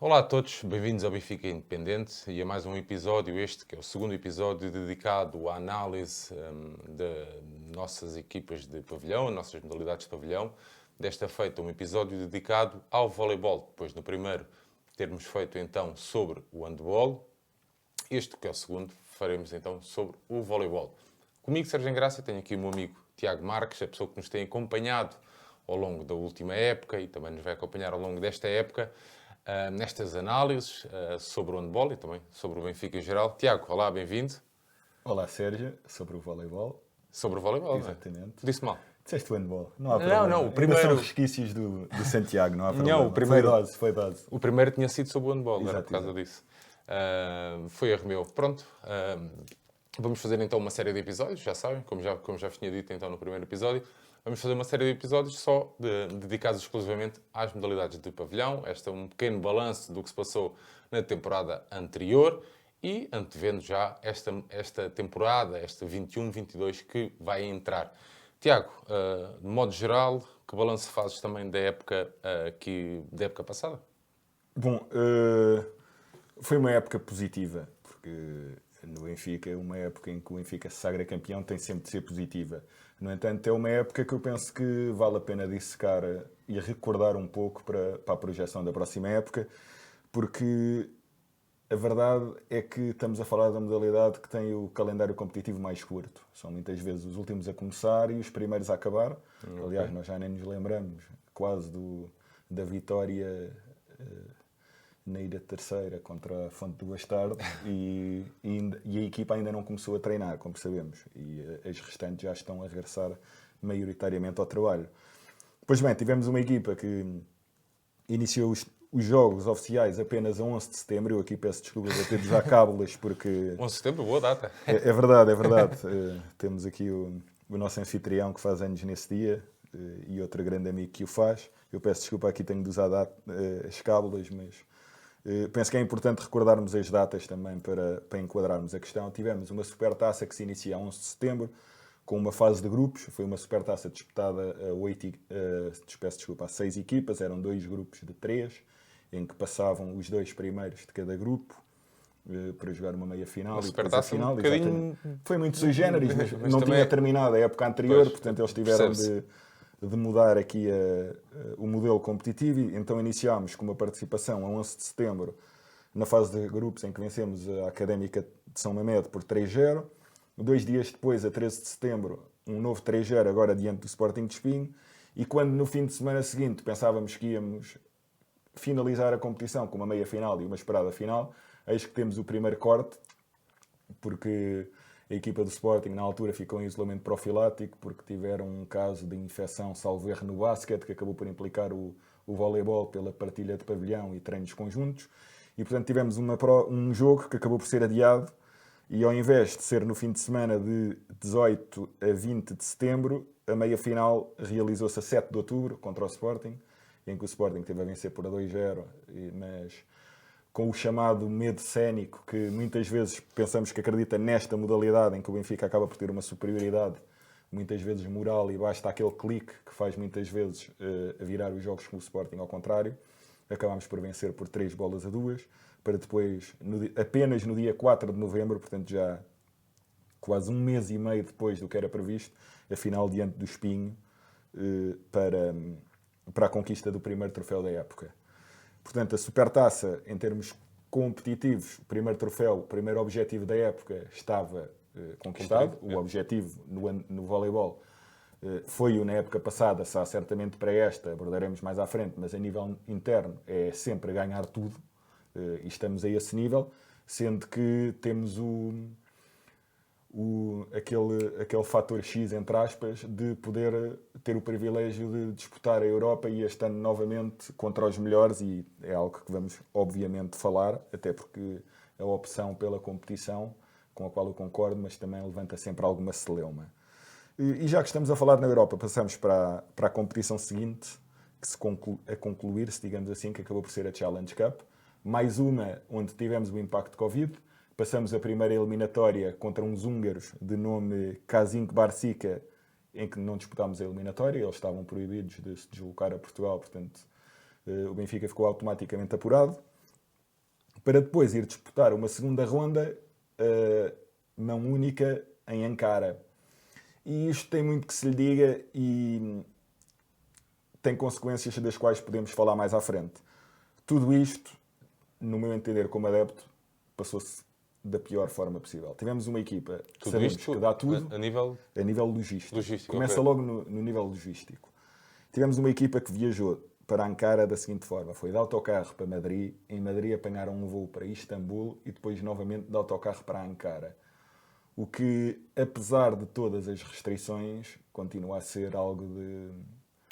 Olá a todos, bem-vindos ao Benfica Independente e a mais um episódio, este que é o segundo episódio dedicado à análise de nossas equipas de pavilhão, nossas modalidades de pavilhão. Desta feita, um episódio dedicado ao voleibol, depois no primeiro termos feito então sobre o handball. Este que é o segundo, faremos então sobre o voleibol. Comigo, Sérgio Graça, tenho aqui o meu amigo Tiago Marques, a pessoa que nos tem acompanhado ao longo da última época e também nos vai acompanhar ao longo desta época. Nestas análises sobre o handball e também sobre o Benfica em geral. Tiago, olá, bem-vindo. Olá, Sérgio, sobre o voleibol. Sobre o voleibol, Exatamente. não é? Disse mal. Disseste o handball, não há Não, problema. não, o Ainda primeiro... são resquícios do Santiago, não há problema. Não, o primeiro... Foi dose. O primeiro tinha sido sobre o handball, Exato, era por causa disso. Foi erro meu. Pronto, vamos fazer então uma série de episódios, já sabem, como já vos tinha dito então no primeiro episódio. Vamos fazer uma série de episódios só dedicados exclusivamente às modalidades de pavilhão. Este é um pequeno balanço do que se passou na temporada anterior e antevendo já esta temporada, esta 21-22 que vai entrar. Tiago, de modo geral, que balanço fazes também da época passada? Bom, foi uma época positiva, porque no Benfica, uma época em que o Benfica se sagra campeão tem sempre de ser positiva. No entanto, é uma época que eu penso que vale a pena dissecar e recordar um pouco para a projeção da próxima época, porque a verdade é que estamos a falar da modalidade que tem o calendário competitivo mais curto. São muitas vezes os últimos a começar e os primeiros a acabar. Aliás, nós já nem nos lembramos quase da vitória na ida terceira contra a Fonte do Bastardo e a equipa ainda não começou a treinar, como sabemos, e as restantes já estão a regressar maioritariamente ao trabalho. Pois bem, tivemos uma equipa que iniciou os jogos oficiais apenas a 11 de setembro, eu aqui peço desculpas a ter já cábulas porque... 11 de setembro, boa data. É verdade, é verdade. Temos aqui o nosso anfitrião que faz anos nesse dia e outro grande amigo que o faz. Eu peço desculpa, aqui tenho de usar as cábulas, mas penso que é importante recordarmos as datas também para enquadrarmos a questão. Tivemos uma supertaça que se inicia a 11 de setembro, com uma fase de grupos. Foi uma supertaça disputada a 6 equipas, eram 2 grupos de 3, em que passavam os 2 primeiros de cada grupo para jogar uma meia-final e depois a final. Foi muito sui generis, mas não tinha terminado a época anterior, portanto eles tiveram de mudar aqui o modelo competitivo. Então iniciámos com uma participação a 11 de setembro na fase de grupos em que vencemos a Académica de São Mamede por 3-0. 2 dias depois, a 13 de setembro, um novo 3-0 agora diante do Sporting de Espinho. E quando no fim de semana seguinte pensávamos que íamos finalizar a competição com uma meia-final e uma esperada final, eis que temos o primeiro corte, porque a equipa do Sporting, na altura, ficou em isolamento profilático porque tiveram um caso de infecção, salvo erro, no basquete, que acabou por implicar o voleibol pela partilha de pavilhão e treinos conjuntos. E, portanto, tivemos um jogo que acabou por ser adiado e, ao invés de ser no fim de semana de 18 a 20 de setembro, a meia-final realizou-se a 7 de outubro contra o Sporting, em que o Sporting teve a vencer por 2-0, mas com o chamado medo cénico, que muitas vezes pensamos que acredita nesta modalidade em que o Benfica acaba por ter uma superioridade, muitas vezes moral, e basta aquele clique que faz muitas vezes virar os jogos com o Sporting ao contrário. Acabámos por vencer por 3-2, para depois, apenas no dia 4 de novembro, portanto já quase um mês e meio depois do que era previsto, a final diante do Espinho, para a conquista do primeiro troféu da época. Portanto, a Supertaça, em termos competitivos, o primeiro troféu, o primeiro objetivo da época estava conquistado. O objetivo no voleibol foi-o na época passada, certamente para esta, abordaremos mais à frente, mas a nível interno é sempre ganhar tudo, e estamos a esse nível, sendo que temos aquele fator X, entre aspas, de poder ter o privilégio de disputar a Europa e este ano novamente contra os melhores, e é algo que vamos obviamente falar, até porque a opção pela competição, com a qual eu concordo, mas também levanta sempre alguma celeuma. E já que estamos a falar na Europa, passamos para a competição seguinte, a concluir-se, digamos assim, que acabou por ser a Challenge Cup, mais uma onde tivemos o impacto de Covid. Passamos a primeira eliminatória contra uns húngaros de nome Kazink Barsica, em que não disputámos a eliminatória, eles estavam proibidos de se deslocar a Portugal, portanto o Benfica ficou automaticamente apurado. para depois ir disputar uma segunda ronda, mão única, em Ankara. E isto tem muito que se lhe diga e tem consequências das quais podemos falar mais à frente. Tudo isto, no meu entender como adepto, passou-se da pior forma possível. Tivemos uma equipa que Tudo sabemos isto que dá tudo a nível a nível logístico. logístico. Começa Ok. logo no nível logístico. Tivemos uma equipa que viajou para Ankara da seguinte forma. Foi de autocarro para Madrid, em Madrid apanharam um voo para Istambul e depois novamente de autocarro para Ankara. O que, apesar de todas as restrições, continua a ser algo de,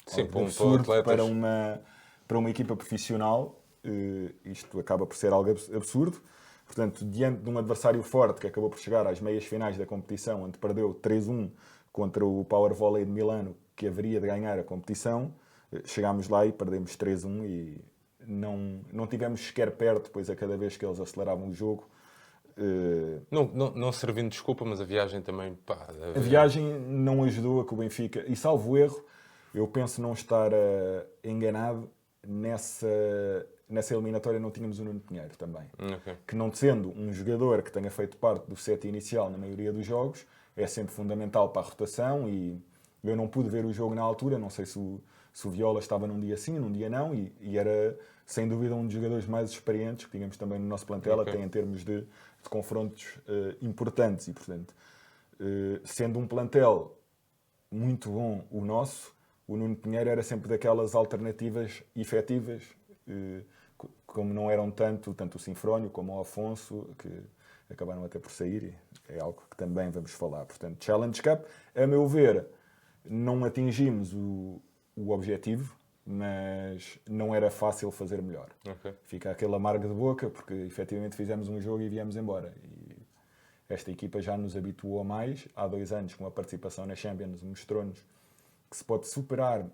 Sim, algo de para absurdo atletas. para uma equipa profissional. Isto acaba por ser algo absurdo. Portanto, diante de um adversário forte que acabou por chegar às meias finais da competição, onde perdeu 3-1 contra o Power Volley de Milano, que haveria de ganhar a competição, chegámos lá e perdemos 3-1 e não tivemos sequer perto, pois a cada vez que eles aceleravam o jogo. Não servindo de desculpa, mas a viagem também, pá, A viagem não ajudou a que o Benfica, e salvo erro, eu penso não estar enganado, nessa eliminatória não tínhamos o Nuno Pinheiro também. Ok. Que não sendo um jogador que tenha feito parte do set inicial na maioria dos jogos, é sempre fundamental para a rotação e eu não pude ver o jogo na altura, não sei se o Viola estava num dia sim, num dia não, e era sem dúvida um dos jogadores mais experientes que tínhamos também no nosso plantel, Ok. até em termos de confrontos importantes e, portanto, sendo um plantel muito bom o nosso, o Nuno Pinheiro era sempre daquelas alternativas efetivas, como não eram tanto o Sinfrónio como o Afonso, que acabaram até por sair, e é algo que também vamos falar. Portanto, Challenge Cup, a meu ver, não atingimos o objetivo, mas não era fácil fazer melhor. Ok. Fica aquele amargo de boca, porque efetivamente fizemos um jogo e viemos embora. E esta equipa já nos habituou a mais. Há 2 anos, com a participação na Champions, mostrou-nos que se pode superar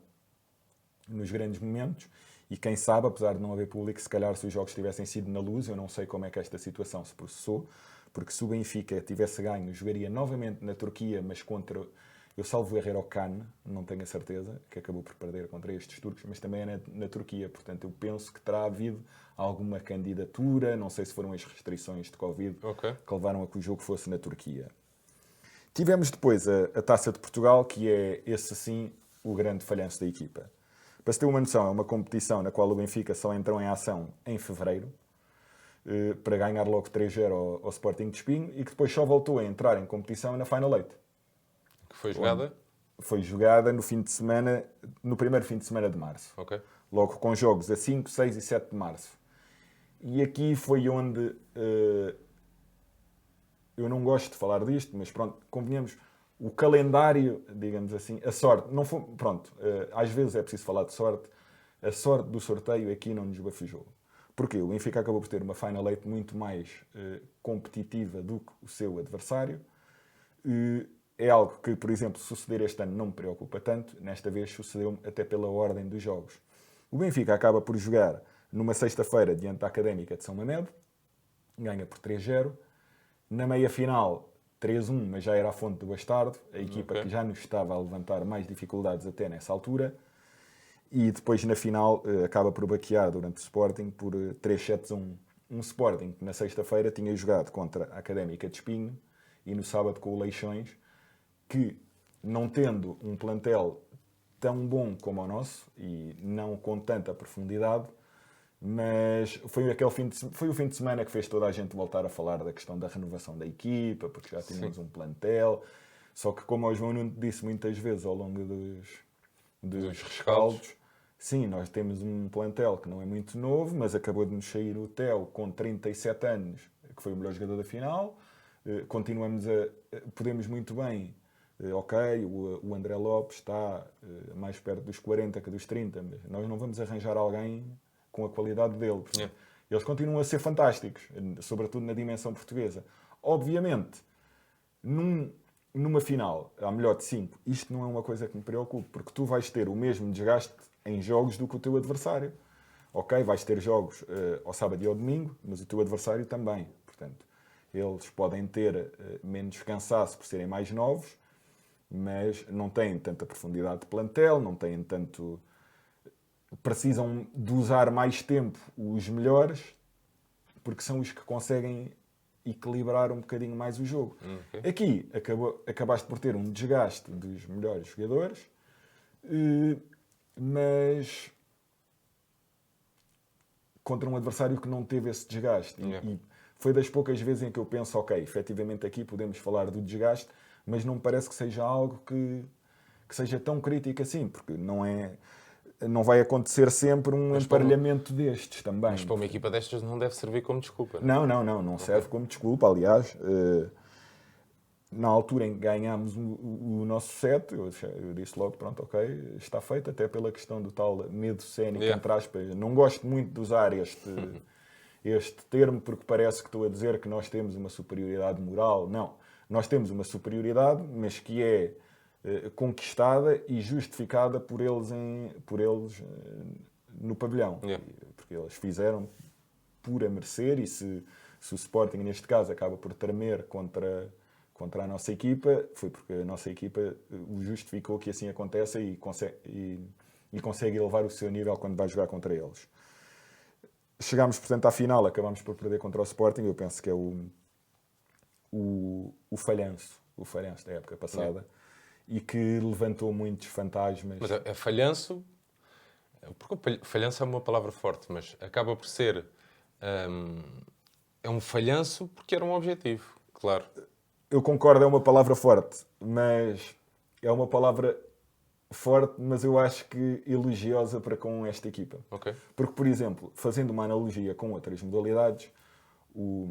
nos grandes momentos. E quem sabe, apesar de não haver público, se calhar se os jogos tivessem sido na Luz, eu não sei como é que esta situação se processou, porque se o Benfica tivesse ganho, jogaria novamente na Turquia, mas contra, eu salvo erro, era o Can, não tenho a certeza, que acabou por perder contra estes turcos, mas também é na Turquia. Portanto, eu penso que terá havido alguma candidatura, não sei se foram as restrições de Covid Ok. que levaram a que o jogo fosse na Turquia. Tivemos depois a Taça de Portugal, que é, esse sim, o grande falhanço da equipa. Para se ter uma noção, é uma competição na qual o Benfica só entrou em ação em fevereiro, para ganhar logo 3-0 ao Sporting de Espinho, e que depois só voltou a entrar em competição na Final Eight. Que foi jogada? Foi jogada no fim de semana, no primeiro fim de semana de março. Ok. Logo com jogos a 5, 6 e 7 de março. E aqui foi onde eu não gosto de falar disto, mas pronto, convenhamos, o calendário, digamos assim, a sorte, não foi, pronto, às vezes é preciso falar de sorte, a sorte do sorteio aqui não nos bafejou. Porquê? O Benfica acabou por ter uma Final Eight muito mais competitiva do que o seu adversário. É algo que, por exemplo, suceder este ano não me preocupa tanto, nesta vez sucedeu-me até pela ordem dos jogos. O Benfica acaba por jogar numa sexta-feira diante da Académica de São Mamede, ganha por 3-0. Na meia-final, 3-1, mas já era a Fonte do Bastardo, a equipa que já nos estava a levantar mais dificuldades até nessa altura. E depois, na final, acaba por baquear durante o Sporting por 3-7-1. Um Sporting que na sexta-feira tinha jogado contra a Académica de Espinho e no sábado com o Leixões, que, não tendo um plantel tão bom como o nosso e não com tanta profundidade, mas foi o fim de semana que fez toda a gente voltar a falar da questão da renovação da equipa, porque já tínhamos um plantel. Só que, como o João Nuno disse muitas vezes ao longo dos rescaldos, sim, nós temos um plantel que não é muito novo, mas acabou de nos sair o Theo com 37 anos, que foi o melhor jogador da final. Continuamos podemos muito bem, ok, o André Lopes está mais perto dos 40 que dos 30, mas nós não vamos arranjar alguém com a qualidade dele. Eles continuam a ser fantásticos, sobretudo na dimensão portuguesa. Obviamente, numa final, à melhor de 5, isto não é uma coisa que me preocupe, porque tu vais ter o mesmo desgaste em jogos do que o teu adversário. Ok, vais ter jogos ao sábado e ao domingo, mas o teu adversário também. Portanto, eles podem ter menos cansaço por serem mais novos, mas não têm tanta profundidade de plantel, não têm tanto... Precisam de usar mais tempo os melhores, porque são os que conseguem equilibrar um bocadinho mais o jogo. Ok. Aqui acabaste por ter um desgaste dos melhores jogadores, mas contra um adversário que não teve esse desgaste. E foi das poucas vezes em que eu penso, ok, efetivamente aqui podemos falar do desgaste, mas não me parece que seja algo que seja tão crítico assim, porque não vai acontecer sempre um emparelhamento destes também. Mas para uma equipa destas não deve servir como desculpa. Não serve como desculpa. Aliás, na altura em que ganhámos o nosso set, eu disse logo, pronto, ok, está feito, até pela questão do tal medo cénico, entre aspas. Não gosto muito de usar este termo, porque parece que estou a dizer que nós temos uma superioridade moral. Não, nós temos uma superioridade, mas que é conquistada e justificada por eles no pavilhão. Porque eles fizeram por a merecer, e se o Sporting, neste caso, acaba por tremer contra a nossa equipa, foi porque a nossa equipa o justificou que assim acontece e consegue elevar o seu nível quando vai jogar contra eles. Chegámos, portanto, à final, acabámos por perder contra o Sporting. Eu penso que é o falhanço da época passada, e que levantou muitos fantasmas. Mas é falhanço, porque falhanço é uma palavra forte, mas acaba por ser é um falhanço porque era um objetivo, claro. Eu concordo, é uma palavra forte, mas é uma palavra forte, mas eu acho que elogiosa para com esta equipa. Okay. Porque, por exemplo, fazendo uma analogia com outras modalidades, o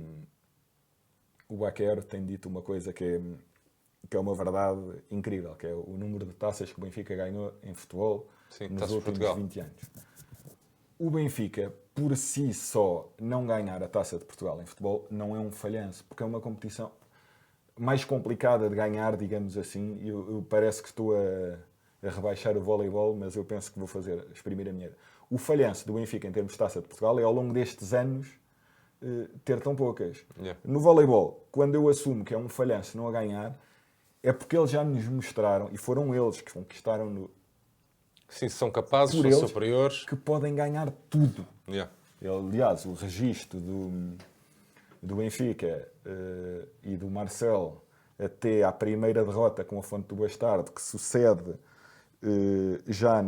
Baquer tem dito uma coisa que é uma verdade incrível, que é o número de taças que o Benfica ganhou em futebol nos últimos 20 anos. O Benfica, por si só, não ganhar a Taça de Portugal em futebol não é um falhanço, porque é uma competição mais complicada de ganhar, digamos assim. Eu parece que estou a rebaixar o voleibol, mas eu penso que vou exprimir a minha. O falhanço do Benfica em termos de Taça de Portugal é, ao longo destes anos, ter tão poucas. No voleibol, quando eu assumo que é um falhanço não a ganhar, é porque eles já nos mostraram, e foram eles que conquistaram Sim, são capazes, são superiores, que podem ganhar tudo. Yeah. Aliás, o registro do Benfica e do Marcelo até à primeira derrota com a Fonte do Bastardo, que sucede já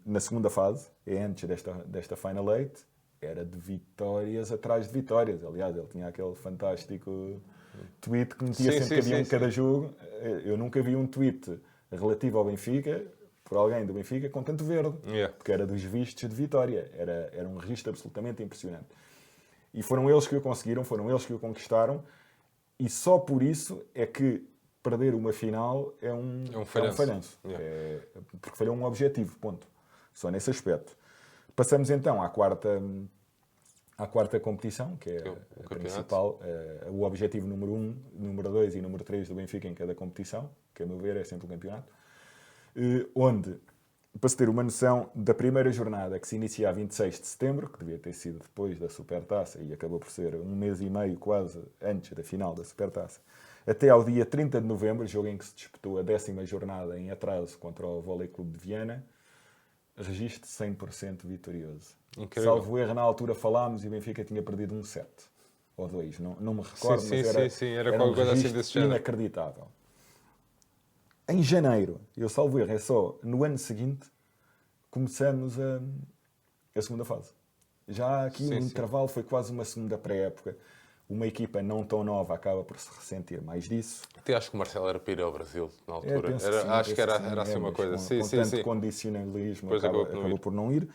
na segunda fase, é antes desta Final Eight, era de vitórias atrás de vitórias. Aliás, ele tinha aquele fantástico tweet que metia sempre que havia cada jogo. Eu nunca vi um tweet relativo ao Benfica, por alguém do Benfica, com tanto verde, porque era dos vistos de vitória. Era um registro absolutamente impressionante. E foram eles que o conseguiram, foram eles que o conquistaram, e só por isso é que perder uma final é um falhanço. Porque falhou um objetivo, ponto. Só nesse aspecto. Passamos então à quarta competição, que é a principal, o objetivo número 1, número 2 e número 3 do Benfica em cada competição, que a meu ver é sempre o campeonato, onde, para se ter uma noção, da primeira jornada, que se inicia a 26 de setembro, que devia ter sido depois da Supertaça e acabou por ser um mês e meio quase antes da final da Supertaça, até ao dia 30 de novembro, jogo em que se disputou a 10ª jornada em atraso contra o Volley Clube de Viana, registro 100% vitorioso. Incrível. Salvo erro, na altura falámos e o Benfica tinha perdido um set ou 2, não me recordo, mas era um registro assim inacreditável. Em janeiro, eu salvo erro, é só no ano seguinte, começamos a segunda fase. Já aqui o intervalo foi quase uma segunda pré-época. Uma equipa não tão nova acaba por se ressentir mais disso. Até acho que o Marcelo era para ir ao Brasil na altura. Acho que era assim uma coisa. Com tanto condicionalismo, acabou por não ir.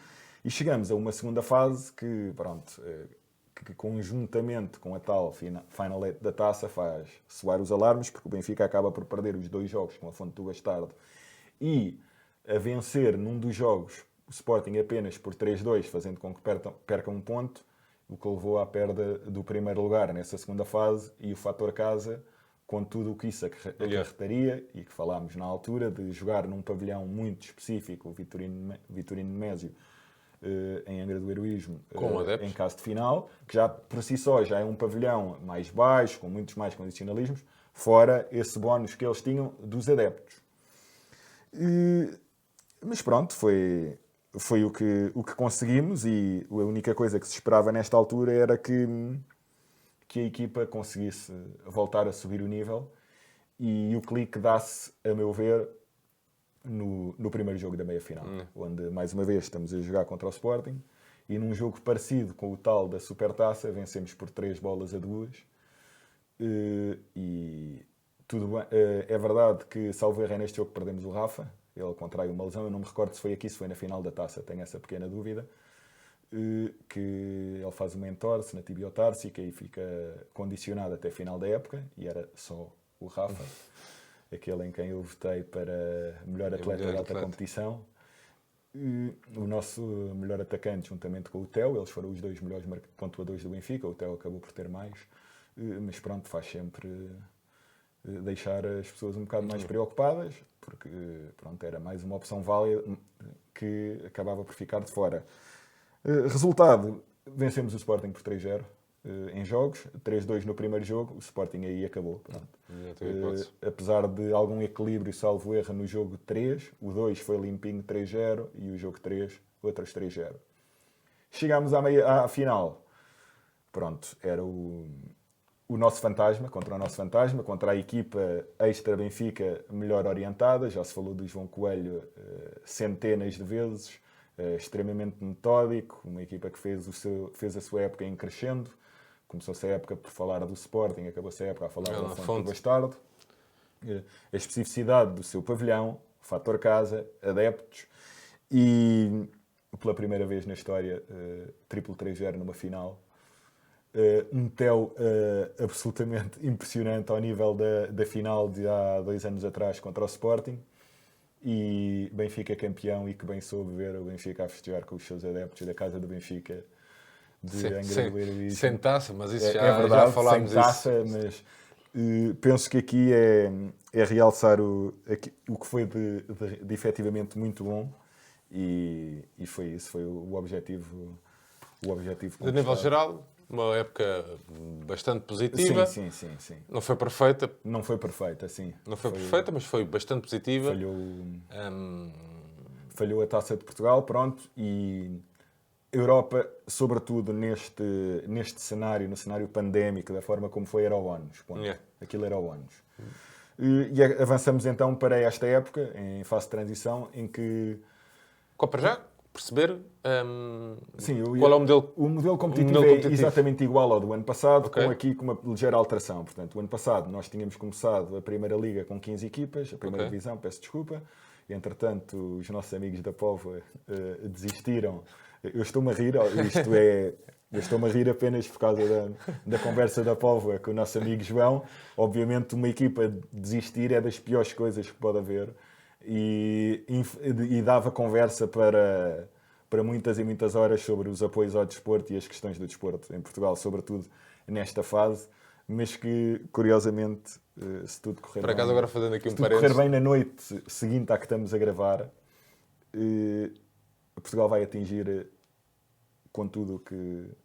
E chegamos a uma segunda fase que, pronto, que conjuntamente com a tal Final Eight da Taça faz soar os alarmes, porque o Benfica acaba por perder os 2 jogos com a Fonte do Bastardo e a vencer num dos jogos o Sporting apenas por 3-2, fazendo com que perca um ponto, o que levou à perda do primeiro lugar nessa segunda fase, e o fator casa, com tudo o que isso acarretaria, e que falámos na altura, de jogar num pavilhão muito específico, o Vitorino Mésio, em Angra do Heroísmo, em caso de final, que já por si só já é um pavilhão mais baixo, com muitos mais condicionalismos, fora esse bónus que eles tinham dos adeptos. Mas pronto, foi o que conseguimos, e a única coisa que se esperava nesta altura era que que a equipa conseguisse voltar a subir o nível, e o clique dá-se, a meu ver, no primeiro jogo da meia-final, onde, mais uma vez, estamos a jogar contra o Sporting, e num jogo parecido com o tal da Supertaça, vencemos por 3-2. E tudo bem. É verdade que, salvo erro, é neste jogo que perdemos o Rafa. Ele contrai uma lesão. Eu não me recordo se foi aqui, se foi na final da taça. Tenho essa pequena dúvida. Que ele faz uma entorse na tibiotársica e fica condicionado até a final da época. E era só o Rafa, aquele em quem eu votei para melhor atleta da alta competição. O nosso melhor atacante, juntamente com o Theo, eles foram os dois melhores pontuadores do Benfica. O Theo acabou por ter mais, mas pronto, faz sempre deixar as pessoas um bocado mais preocupadas, porque pronto, era mais uma opção válida que acabava por ficar de fora. Resultado, vencemos o Sporting por 3-0 em jogos, 3-2 no primeiro jogo. O Sporting aí acabou. Apesar de algum equilíbrio, salvo erro, no jogo 3, o 2 foi limpinho 3-0 e o jogo 3, outros 3-0. Chegámos à final. Pronto, era o nosso fantasma, contra o nosso fantasma, contra a equipa extra Benfica melhor orientada. Já se falou do João Coelho centenas de vezes, extremamente metódico, uma equipa que fez a sua época em crescendo. Começou-se a época por falar do Sporting, acabou-se a época a falar da Fonte do Bastardo. A especificidade do seu pavilhão, fator casa, adeptos, e pela primeira vez na história, triplo 3-0 numa final. Um Theo absolutamente impressionante ao nível da final de há 2 anos atrás contra o Sporting. E Benfica campeão, e que bem soube ver o Benfica a festejar com os seus adeptos da casa do Benfica. Sem taça, mas isso é verdade, já falámos sem taça, mas penso que aqui é realçar o que foi de efetivamente muito bom, e foi isso, foi o objetivo. De nível geral, uma época bastante positiva. Sim. Não foi perfeita. Não foi perfeita, sim. Não foi perfeita, mas foi bastante positiva. Falhou a Taça de Portugal, pronto, e Europa, sobretudo neste cenário, no cenário pandémico, da forma como foi, era o ónus. Aquilo era o ónus. E avançamos então para esta época, em fase de transição, em que... Para já perceber Sim, qual é o modelo? O modelo competitivo é exatamente igual ao do ano passado, com uma ligeira alteração. Portanto, o ano passado nós tínhamos começado a Primeira Liga com 15 equipas, a Primeira Divisão, peço desculpa. Entretanto, os nossos amigos da Póvoa desistiram. Eu estou-me a rir, eu estou-me a rir apenas por causa da conversa da Póvoa com o nosso amigo João. Obviamente, uma equipa desistir é das piores coisas que pode haver, e dava conversa para muitas e muitas horas sobre os apoios ao desporto e as questões do desporto em Portugal, sobretudo nesta fase, mas que, curiosamente, se tudo correr por acaso, bem, agora fazendo aqui se tudo correr bem na noite seguinte à que estamos a gravar, Portugal vai atingir, com tudo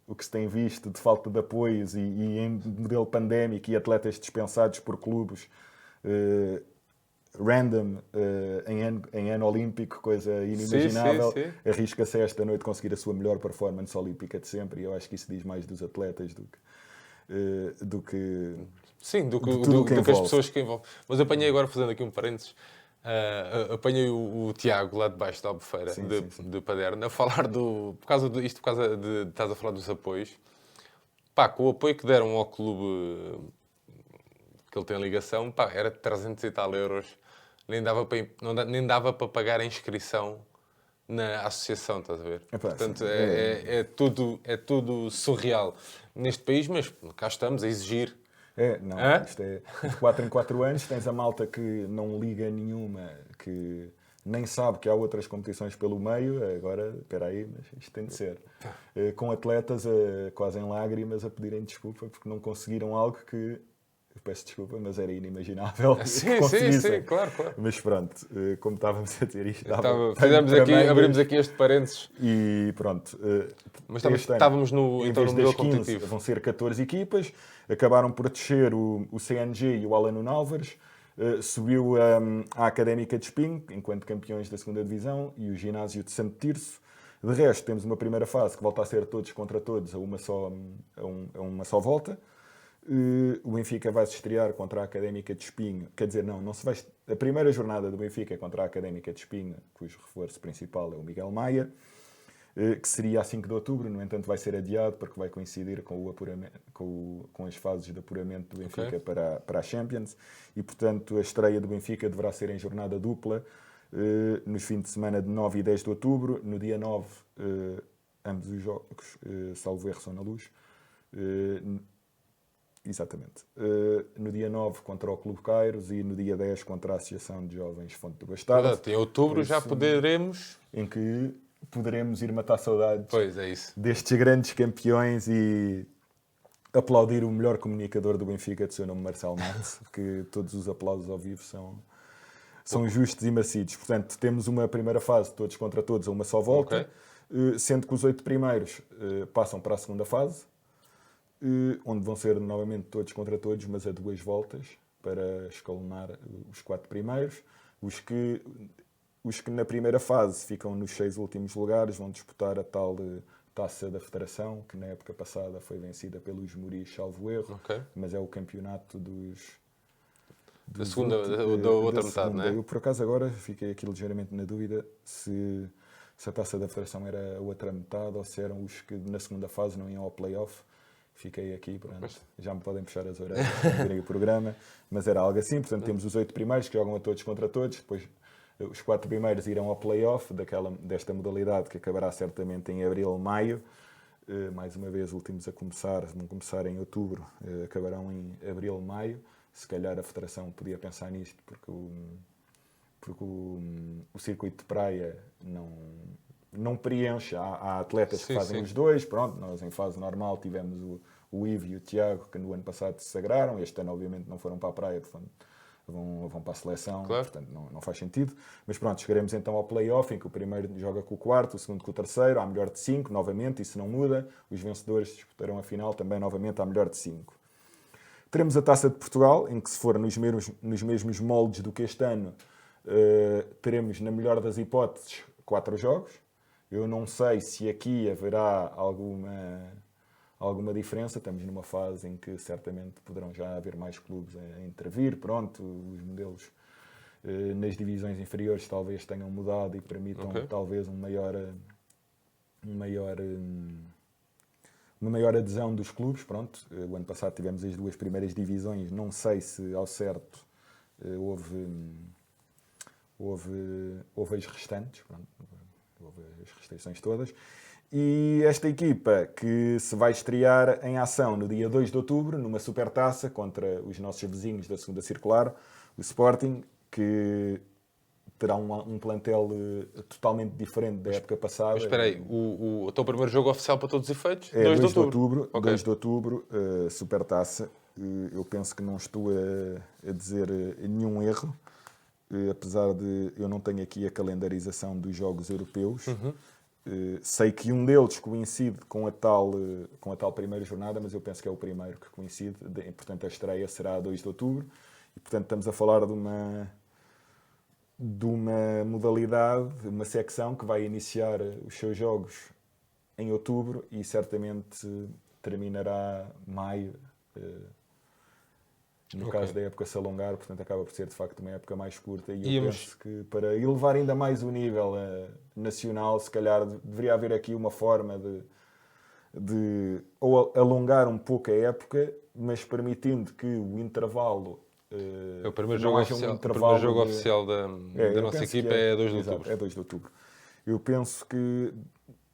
o que se tem visto de falta de apoios e em modelo pandémico e atletas dispensados por clubes random em ano olímpico, coisa inimaginável. Sim. Arrisca-se esta noite conseguir a sua melhor performance olímpica de sempre, e eu acho que isso diz mais dos atletas do que as pessoas que envolvem. Mas apanhei agora, fazendo aqui um parênteses, apanhei o Tiago lá de baixo da Albufeira, de Paderno, a falar por causa de estás a falar dos apoios. Com o apoio que deram ao clube que ele tem ligação, era de 300 e tal euros, nem dava para pagar a inscrição na associação, estás a ver? Portanto, é tudo surreal neste país, mas cá estamos a exigir. Isto é de 4 em 4 anos, tens a malta que não liga nenhuma, que nem sabe que há outras competições pelo meio. Agora, espera aí, mas isto tem de ser. Com atletas quase em lágrimas a pedirem desculpa porque não conseguiram algo que, eu peço desculpa, mas era inimaginável. Sim, claro. Mas pronto, como estávamos a dizer isto, abrimos aqui este parênteses. E pronto. Mas estávamos no modelo competitivo. Vão ser 14 equipas, acabaram por descer o CNG e o Alano Álvares, subiu a Académica de Espinho, enquanto campeões da 2ª Divisão, e o Ginásio de Santo Tirso. De resto, temos uma primeira fase que volta a ser todos contra todos, a uma só volta. O Benfica vai se estrear contra a Académica de Espinho. Quer dizer, não se vai. A primeira jornada do Benfica é contra a Académica de Espinho, cujo reforço principal é o Miguel Maia, que seria a 5 de outubro, no entanto vai ser adiado porque vai coincidir com, o apuramento, com as fases de apuramento do Benfica para a Champions, e portanto a estreia do Benfica deverá ser em jornada dupla, nos fins de semana de 9 e 10 de outubro. No dia 9, ambos os jogos, salvo erro, são na Luz. Exatamente. No dia 9 contra o Clube Cairos e no dia 10 contra a Associação de Jovens Fonte do Bastardo. Verdade, em outubro já poderemos... Em que poderemos ir matar saudades Pois, é isso. destes grandes campeões e aplaudir o melhor comunicador do Benfica, de seu nome Marcelo Matos, que todos os aplausos ao vivo são justos e macios. Portanto, temos uma primeira fase, todos contra todos, a uma só volta, sendo que os 8 primeiros passam para a segunda fase, onde vão ser novamente todos contra todos, mas a 2 voltas, para escalonar os 4 primeiros. Os que na primeira fase ficam nos 6 últimos lugares vão disputar a tal Taça da Federação, que na época passada foi vencida pelos Muris, salvo erro, mas é o campeonato da outra metade, não é? Eu, por acaso, agora fiquei aqui ligeiramente na dúvida se a Taça da Federação era a outra metade ou se eram os que na segunda fase não iam ao play-off. Fiquei aqui, pronto. Já me podem puxar as orelhas para verem o programa, mas era algo assim. Portanto, temos os 8 primeiros que jogam a todos contra todos, depois os 4 primeiros irão ao play-off desta modalidade, que acabará certamente em abril, maio. Mais uma vez, últimos a começar, se não começar em outubro, acabarão em abril, maio. Se calhar a Federação podia pensar nisto, porque o circuito de praia não preenche. Há atletas que fazem os dois. Pronto, nós em fase normal tivemos o Ivo e o Tiago, que no ano passado se sagraram. Este ano, obviamente, não foram para a praia, portanto, vão para a seleção, portanto não faz sentido. Mas pronto, chegaremos então ao play-off, em que o primeiro joga com o quarto, o segundo com o terceiro, à melhor de 5, novamente, isso não muda. Os vencedores disputarão a final também, novamente, à melhor de 5. Teremos a Taça de Portugal, em que, se for nos mesmos moldes do que este ano, teremos, na melhor das hipóteses, 4 jogos. Eu não sei se aqui haverá alguma diferença. Estamos numa fase em que certamente poderão já haver mais clubes a intervir. Pronto, os modelos nas divisões inferiores talvez tenham mudado e permitam talvez uma maior adesão dos clubes. Pronto, o ano passado tivemos as 2 primeiras divisões. Não sei se ao certo houve as restantes. Pronto, houve as restrições todas. E esta equipa que se vai estrear em ação no dia 2 de outubro, numa supertaça contra os nossos vizinhos da segunda circular, o Sporting, que terá um plantel totalmente diferente da época passada. Mas espera aí, o teu primeiro jogo oficial para todos os efeitos? É 2 de outubro. 2 de outubro, supertaça. Eu penso que não estou a dizer nenhum erro, apesar de eu não tenho aqui a calendarização dos jogos europeus. Sei que um deles coincide com a tal primeira jornada, mas eu penso que é o primeiro que coincide. Portanto, a estreia será a 2 de outubro. E, portanto, estamos a falar de uma modalidade, uma secção que vai iniciar os seus jogos em outubro e certamente terminará maio. No caso da época se alongar, portanto acaba por ser de facto uma época mais curta, e eu penso que para elevar ainda mais o nível nacional, se calhar deveria haver aqui uma forma de ou alongar um pouco a época, mas permitindo que o intervalo... o primeiro jogo oficial da nossa equipa é 2 de outubro. É 2 de outubro. Eu penso que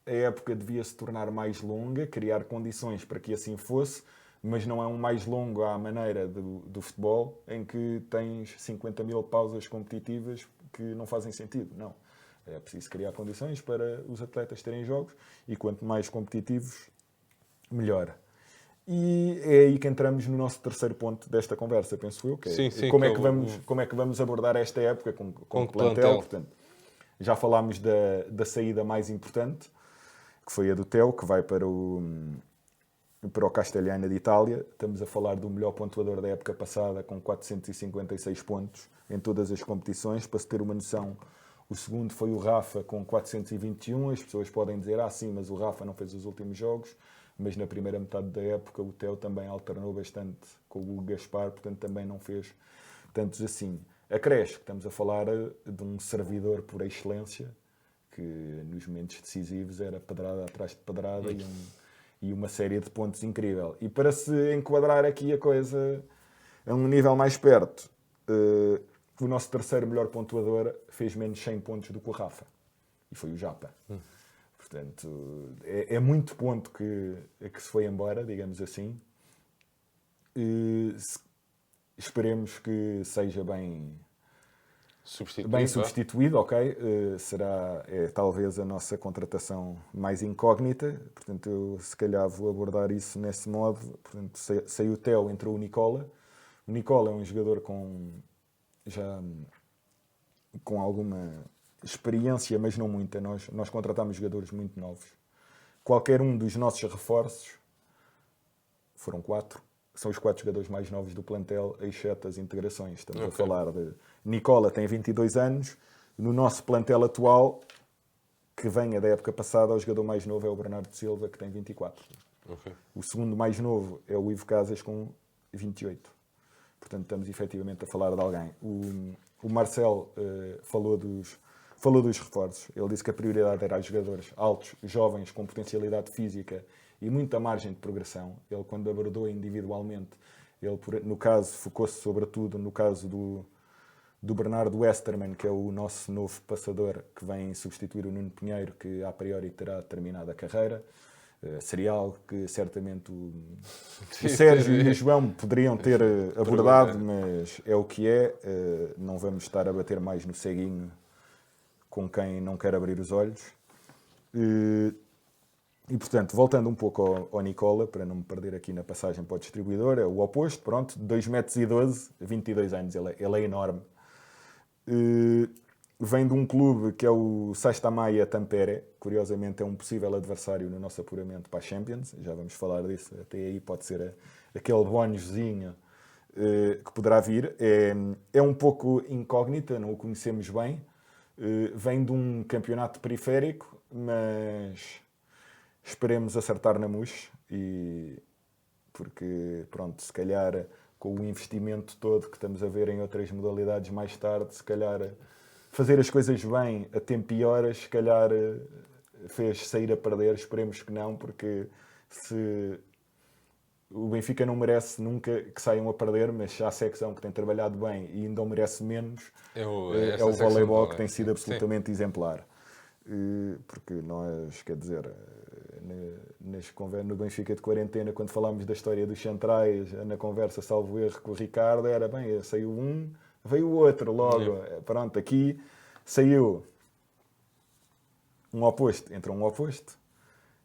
a época devia se tornar mais longa, criar condições para que assim fosse, mas não é um mais longo à maneira do futebol, em que tens 50 mil pausas competitivas que não fazem sentido. Não. É preciso criar condições para os atletas terem jogos, e quanto mais competitivos, melhor. E é aí que entramos no nosso terceiro ponto desta conversa, penso eu, que é como é que vamos abordar esta época com o plantel. Portanto, já falámos da saída mais importante, que foi a do Theo, que vai para o Castelhana de Itália. Estamos a falar do melhor pontuador da época passada, com 456 pontos em todas as competições. Para se ter uma noção, o segundo foi o Rafa, com 421. As pessoas podem dizer, sim, mas o Rafa não fez os últimos jogos. mas na primeira metade da época o Theo também alternou bastante com o Gaspar, portanto também não fez tantos assim. A Cresce, que estamos a falar de um servidor por excelência, que nos momentos decisivos era pedrada atrás de pedrada e uma série de pontos incrível. E para se enquadrar aqui a coisa a um nível mais perto, o nosso terceiro melhor pontuador fez menos 100 pontos do que o Rafa. E foi o Japa. Portanto, é muito ponto que se foi embora, digamos assim. Esperemos que seja bem substituído, ok? Será talvez a nossa contratação mais incógnita. Portanto, eu se calhar vou abordar isso nesse modo. Portanto, saiu o Theo, entrou o Nicola. O Nicola é um jogador com alguma experiência, mas não muita. Nós contratamos jogadores muito novos. Qualquer um dos nossos reforços, foram 4, são os 4 jogadores mais novos do plantel, exceto as integrações. Estamos a falar de... Nicola tem 22 anos. No nosso plantel atual, que venha da época passada, o jogador mais novo é o Bernardo Silva, que tem 24. O segundo mais novo é o Ivo Casas, com 28. Portanto, estamos efetivamente a falar de alguém. O Marcel falou dos reforços. Ele disse que a prioridade era aos jogadores altos, jovens, com potencialidade física e muita margem de progressão. Ele, quando abordou individualmente, ele, no caso, focou-se sobretudo no caso do Bernardo Westermann, que é o nosso novo passador, que vem substituir o Nuno Pinheiro, que a priori terá terminado a carreira. Seria algo que certamente o Sérgio e o João poderiam ter abordado, mas é o que é. Não vamos estar a bater mais no ceguinho com quem não quer abrir os olhos. E portanto, voltando um pouco ao Nicola, para não me perder aqui na passagem para o distribuidor, é o oposto, pronto, 2,12 m, 22 anos, ele é enorme. Vem de um clube que é o Sastamaya Tampere, curiosamente é um possível adversário no nosso apuramento para a Champions, já vamos falar disso, até aí pode ser aquele bónuszinho que poderá vir. É um pouco incógnita, não o conhecemos bem, vem de um campeonato periférico, mas esperemos acertar na mousse, porque pronto, se calhar com o investimento todo que estamos a ver em outras modalidades mais tarde, se calhar fazer as coisas bem a tempo e horas, se calhar fez sair a perder. Esperemos que não, porque se o Benfica não merece nunca que saiam a perder, mas há a secção que tem trabalhado bem e ainda o merece menos, é o voleibol, que tem sido absolutamente exemplar. Porque nós, quer dizer, no Benfica de quarentena, quando falámos da história dos centrais, na conversa, salvo erro, com o Ricardo, era bem, saiu um, veio o outro logo. Pronto, aqui saiu um oposto, entrou um oposto,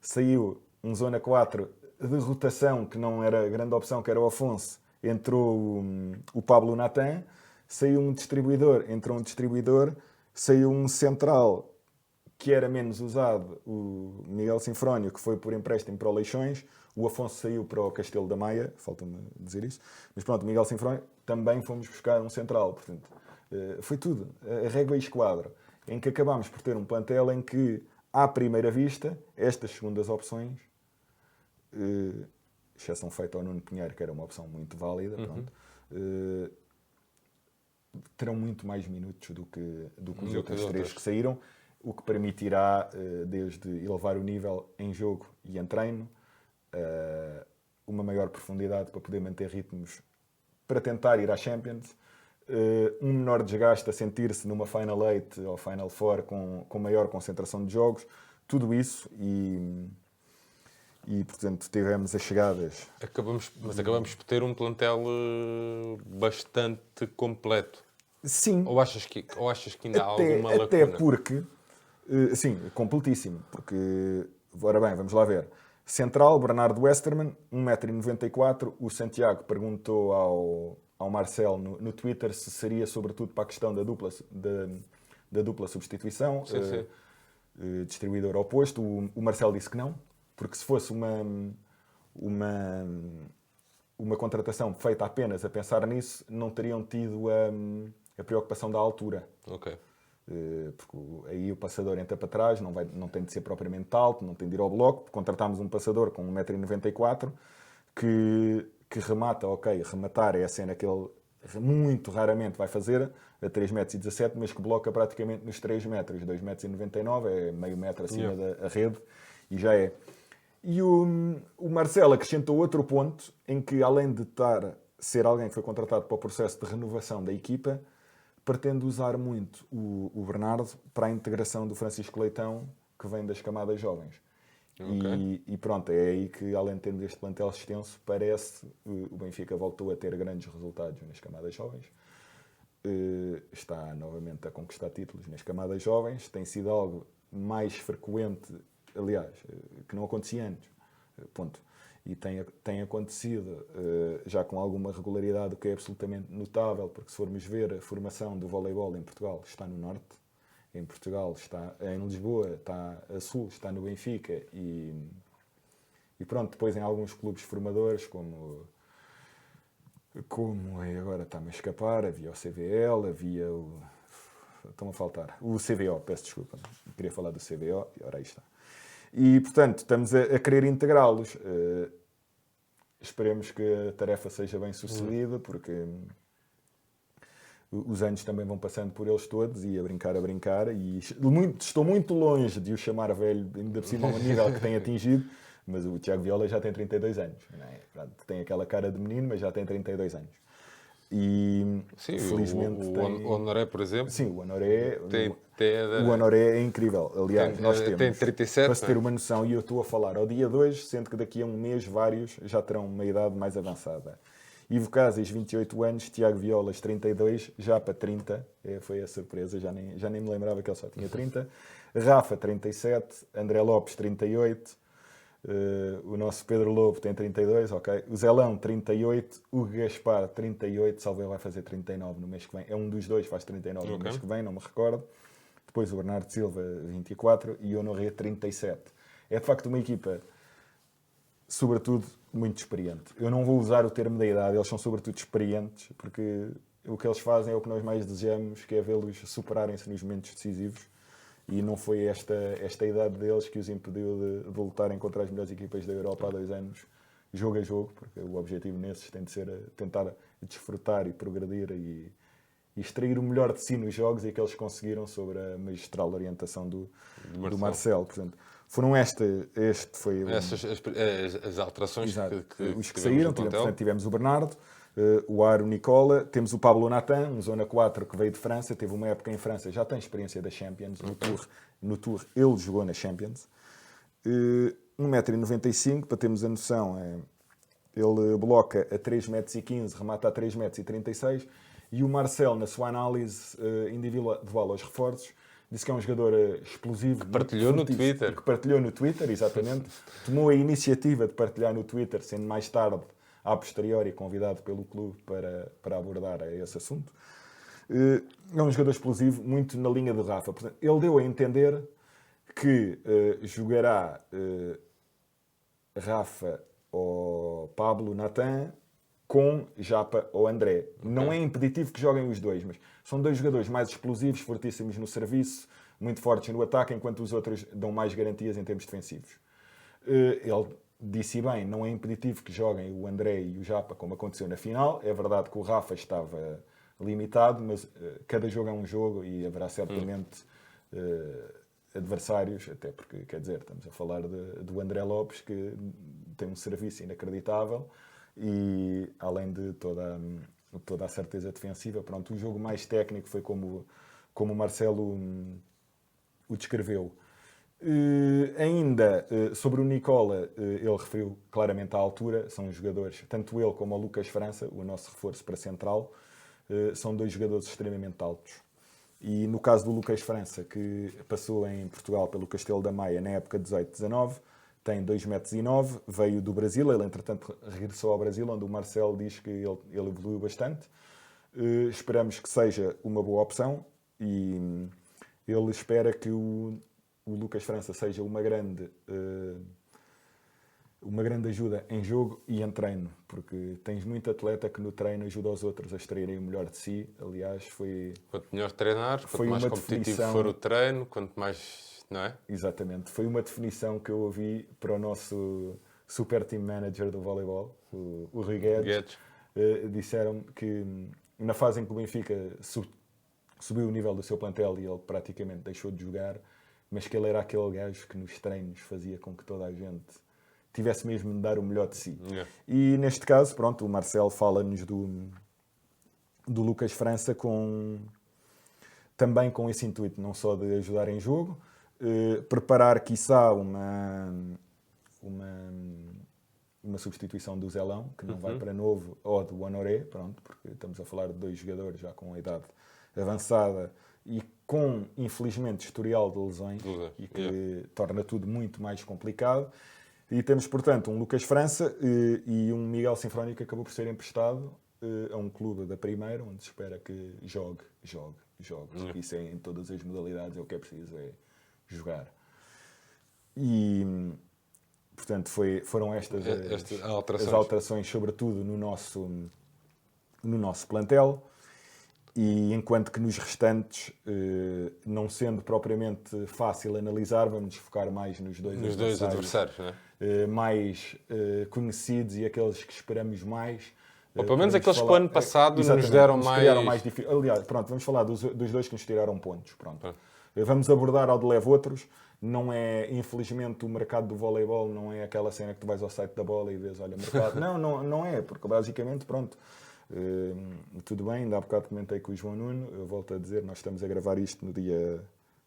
saiu um zona 4 de rotação, que não era grande opção, que era o Afonso, entrou o Pablo Natan, saiu um distribuidor, entrou um distribuidor, saiu um central que era menos usado, o Miguel Sinfrónio, que foi por empréstimo para o Leixões, o Afonso saiu para o Castelo da Maia, falta-me dizer isso, mas pronto, Miguel Sinfrónio, também fomos buscar um central, portanto, foi tudo, a régua e esquadro, em que acabámos por ter um plantel em que, à primeira vista, estas segundas opções, exceção feita ao Nuno Pinheiro, que era uma opção muito válida, pronto, terão muito mais minutos do que os outros três que saíram, o que permitirá, desde elevar o nível em jogo e em treino, uma maior profundidade para poder manter ritmos para tentar ir à Champions, um menor desgaste a sentir-se numa Final 8 ou Final 4 com maior concentração de jogos, tudo isso e portanto tivemos as chegadas. Acabamos por ter um plantel bastante completo. Sim. Ou achas que ainda há alguma lacuna? Até porque, sim, completíssimo, porque, ora bem, vamos lá ver. Central, Bernardo Westermann, 1,94 m. O Santiago perguntou ao Marcel no Twitter se seria sobretudo para a questão da dupla substituição, sim. Distribuidor oposto. O Marcel disse que não, porque se fosse uma contratação feita apenas a pensar nisso, não teriam tido a preocupação da altura. Ok. Porque aí o passador entra para trás, não tem de ser propriamente alto, não tem de ir ao bloco. Contratámos um passador com 1,94 m que remata, ok, rematar é a cena que ele muito raramente vai fazer, a 3,17 m, mas que bloca praticamente nos 3 metros, 2,99 m, é meio metro acima da rede, e já é. E o Marcelo acrescentou outro ponto, em que além de ser alguém que foi contratado para o processo de renovação da equipa, pretende usar muito o Bernardo para a integração do Francisco Leitão, que vem das camadas jovens. Ok. E pronto, é aí que, além de termos este plantel extenso, parece o Benfica voltou a ter grandes resultados nas camadas jovens. Está novamente a conquistar títulos nas camadas jovens. Tem sido algo mais frequente, aliás, que não acontecia antes. Ponto. E tem acontecido já com alguma regularidade, o que é absolutamente notável, porque se formos ver a formação do voleibol em Portugal, está no Norte, em Portugal está em Lisboa, está a Sul, está no Benfica e pronto, depois em alguns clubes formadores, como agora está-me a escapar, havia o CVL, havia estão a faltar, o CVO, peço desculpa, queria falar do CVO, e ora aí está. E, portanto, estamos a querer integrá-los. Esperemos que a tarefa seja bem sucedida, porque os anos também vão passando por eles todos e a brincar. E estou muito longe de o chamar velho, ainda por cima ao nível que tem atingido, mas o Tiago Viola já tem 32 anos. Não é? Tem aquela cara de menino, mas já tem 32 anos. E Sim, felizmente o Honoré, por exemplo, sim, o Honoré, tem o Honoré é incrível. Aliás, nós temos, tem 37, para se ter não é? uma noção, e eu estou a falar ao dia de hoje, sendo que daqui a um mês vários já terão uma idade mais avançada. Ivo Casas, 28 anos, Tiago Violas, 32, já para 30, foi a surpresa, já nem me lembrava que ele só tinha 30. Rafa, 37, André Lopes, 38, o nosso Pedro Lobo tem 32, ok. O Zelão, 38, o Gaspar, 38, salve, ele vai fazer 39 no mês que vem. É um dos dois, faz 39 no mês que vem, não me recordo. Depois o Bernardo Silva, 24, e o Honoré, 37. É de facto uma equipa, sobretudo, muito experiente. Eu não vou usar o termo da idade, eles são sobretudo experientes, porque o que eles fazem é o que nós mais desejamos, que é vê-los superarem-se nos momentos decisivos. E não foi esta idade deles que os impediu de lutarem contra as melhores equipas da Europa há 2 anos, jogo a jogo, porque o objetivo nesses tem de ser tentar desfrutar e progredir e extrair o melhor de si nos jogos, e que eles conseguiram sobre a magistral orientação do Marcelo. Portanto, foram este foi Essas as alterações os que tivemos saíram. no plantel. Tivemos o Bernardo, o Aro Nicola, temos o Pablo Natan, um Zona 4 que veio de França, teve uma época em França, já tem experiência da Champions, no Tour ele jogou na Champions. 1,95 m, para termos a noção, ele bloca a 3,15 m, remata a 3,36 m, e o Marcel, na sua análise individual aos reforços, disse que é um jogador explosivo. Que partilhou no Twitter. Que partilhou no Twitter, exatamente. Tomou a iniciativa de partilhar no Twitter, sendo mais tarde, a posteriori, convidado pelo clube para abordar esse assunto. É um jogador explosivo, muito na linha do Rafa. Portanto, ele deu a entender que jogará Rafa ou Pablo Natan com Japa ou André. Não é impeditivo que joguem os dois, mas são dois jogadores mais explosivos, fortíssimos no serviço, muito fortes no ataque, enquanto os outros dão mais garantias em termos defensivos. Ele disse bem, não é impeditivo que joguem o André e o Japa, como aconteceu na final. É verdade que o Rafa estava limitado, mas cada jogo é um jogo e haverá certamente adversários, até porque, quer dizer, estamos a falar do André Lopes, que tem um serviço inacreditável, e além de toda a certeza defensiva, pronto, o jogo mais técnico foi como o Marcelo o descreveu. Ainda sobre o Nicola, ele referiu claramente à altura. São jogadores, tanto ele como o Lucas França, o nosso reforço para central, são dois jogadores extremamente altos. E no caso do Lucas França, que passou em Portugal pelo Castelo da Maia na época 18-19, tem 2,9 m, veio do Brasil. Ele, entretanto, regressou ao Brasil, onde o Marcelo diz que ele evoluiu bastante. Esperamos que seja uma boa opção, e ele espera que o Lucas França seja uma grande uma grande ajuda em jogo e em treino, porque tens muito atleta que no treino ajuda os outros a extraírem o melhor de si. Aliás, Quanto melhor treinar, foi quanto mais uma competitivo definição. for o treino, quanto mais, não é? Exatamente, foi uma definição que eu ouvi para o nosso super team manager do voleibol, o Rui Guedes. Disseram que na fase em que o Benfica subiu o nível do seu plantel e ele praticamente deixou de jogar, mas que ele era aquele gajo que nos treinos fazia com que toda a gente tivesse mesmo de dar o melhor de si. Yeah. E neste caso, pronto, o Marcelo fala-nos do Lucas França também com esse intuito, não só de ajudar em jogo, preparar, quiçá, uma substituição do Zelão, que não vai para novo, ou do Honoré, pronto, porque estamos a falar de 2 jogadores já com a idade avançada e com, infelizmente, historial de lesões, e que torna tudo muito mais complicado. E temos, portanto, um Lucas França e um Miguel Sinfrónico que acabou por ser emprestado a um clube da Primeira, onde se espera que jogue. Isso é em todas as modalidades, é o que é preciso, é jogar. E, portanto, foram estas as alterações, sobretudo no nosso plantel. E enquanto que nos restantes, não sendo propriamente fácil analisar, vamos focar mais nos dois adversários, não é? Mais conhecidos e aqueles que esperamos mais. Ou pelo menos aqueles que o ano passado nos deram mais... Aliás, pronto, vamos falar dos dois que nos tiraram pontos. Pronto. Vamos abordar ao de leve outros. Não é, infelizmente, o mercado do voleibol não é aquela cena que tu vais ao site da bola e vês, olha, mercado. não é, porque basicamente, pronto, tudo bem, ainda há bocado comentei com o João Nuno, eu volto a dizer, nós estamos a gravar isto no dia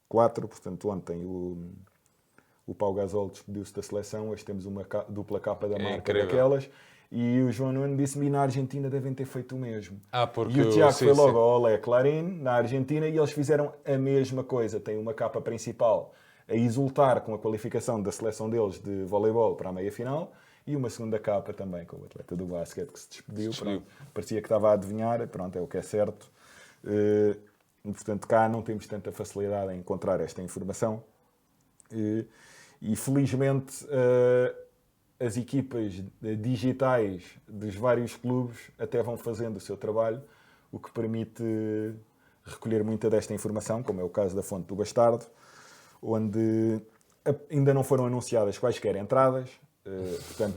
4, portanto ontem o Pau Gasol despediu-se da seleção, hoje temos uma dupla capa da marca daquelas, e o João Nuno disse-me, na Argentina devem ter feito o mesmo. Porque e o Tiago foi logo ao Olé Clarín, na Argentina, e eles fizeram a mesma coisa, tem uma capa principal a exultar com a qualificação da seleção deles de voleibol para a meia-final, e uma segunda capa também com o atleta do basquete que se despediu. Pronto, parecia que estava a adivinhar, pronto, é o que é certo. E, portanto, cá não temos tanta facilidade em encontrar esta informação. E felizmente as equipas digitais dos vários clubes até vão fazendo o seu trabalho, o que permite recolher muita desta informação, como é o caso da Fonte do Bastardo, onde ainda não foram anunciadas quaisquer entradas. Portanto,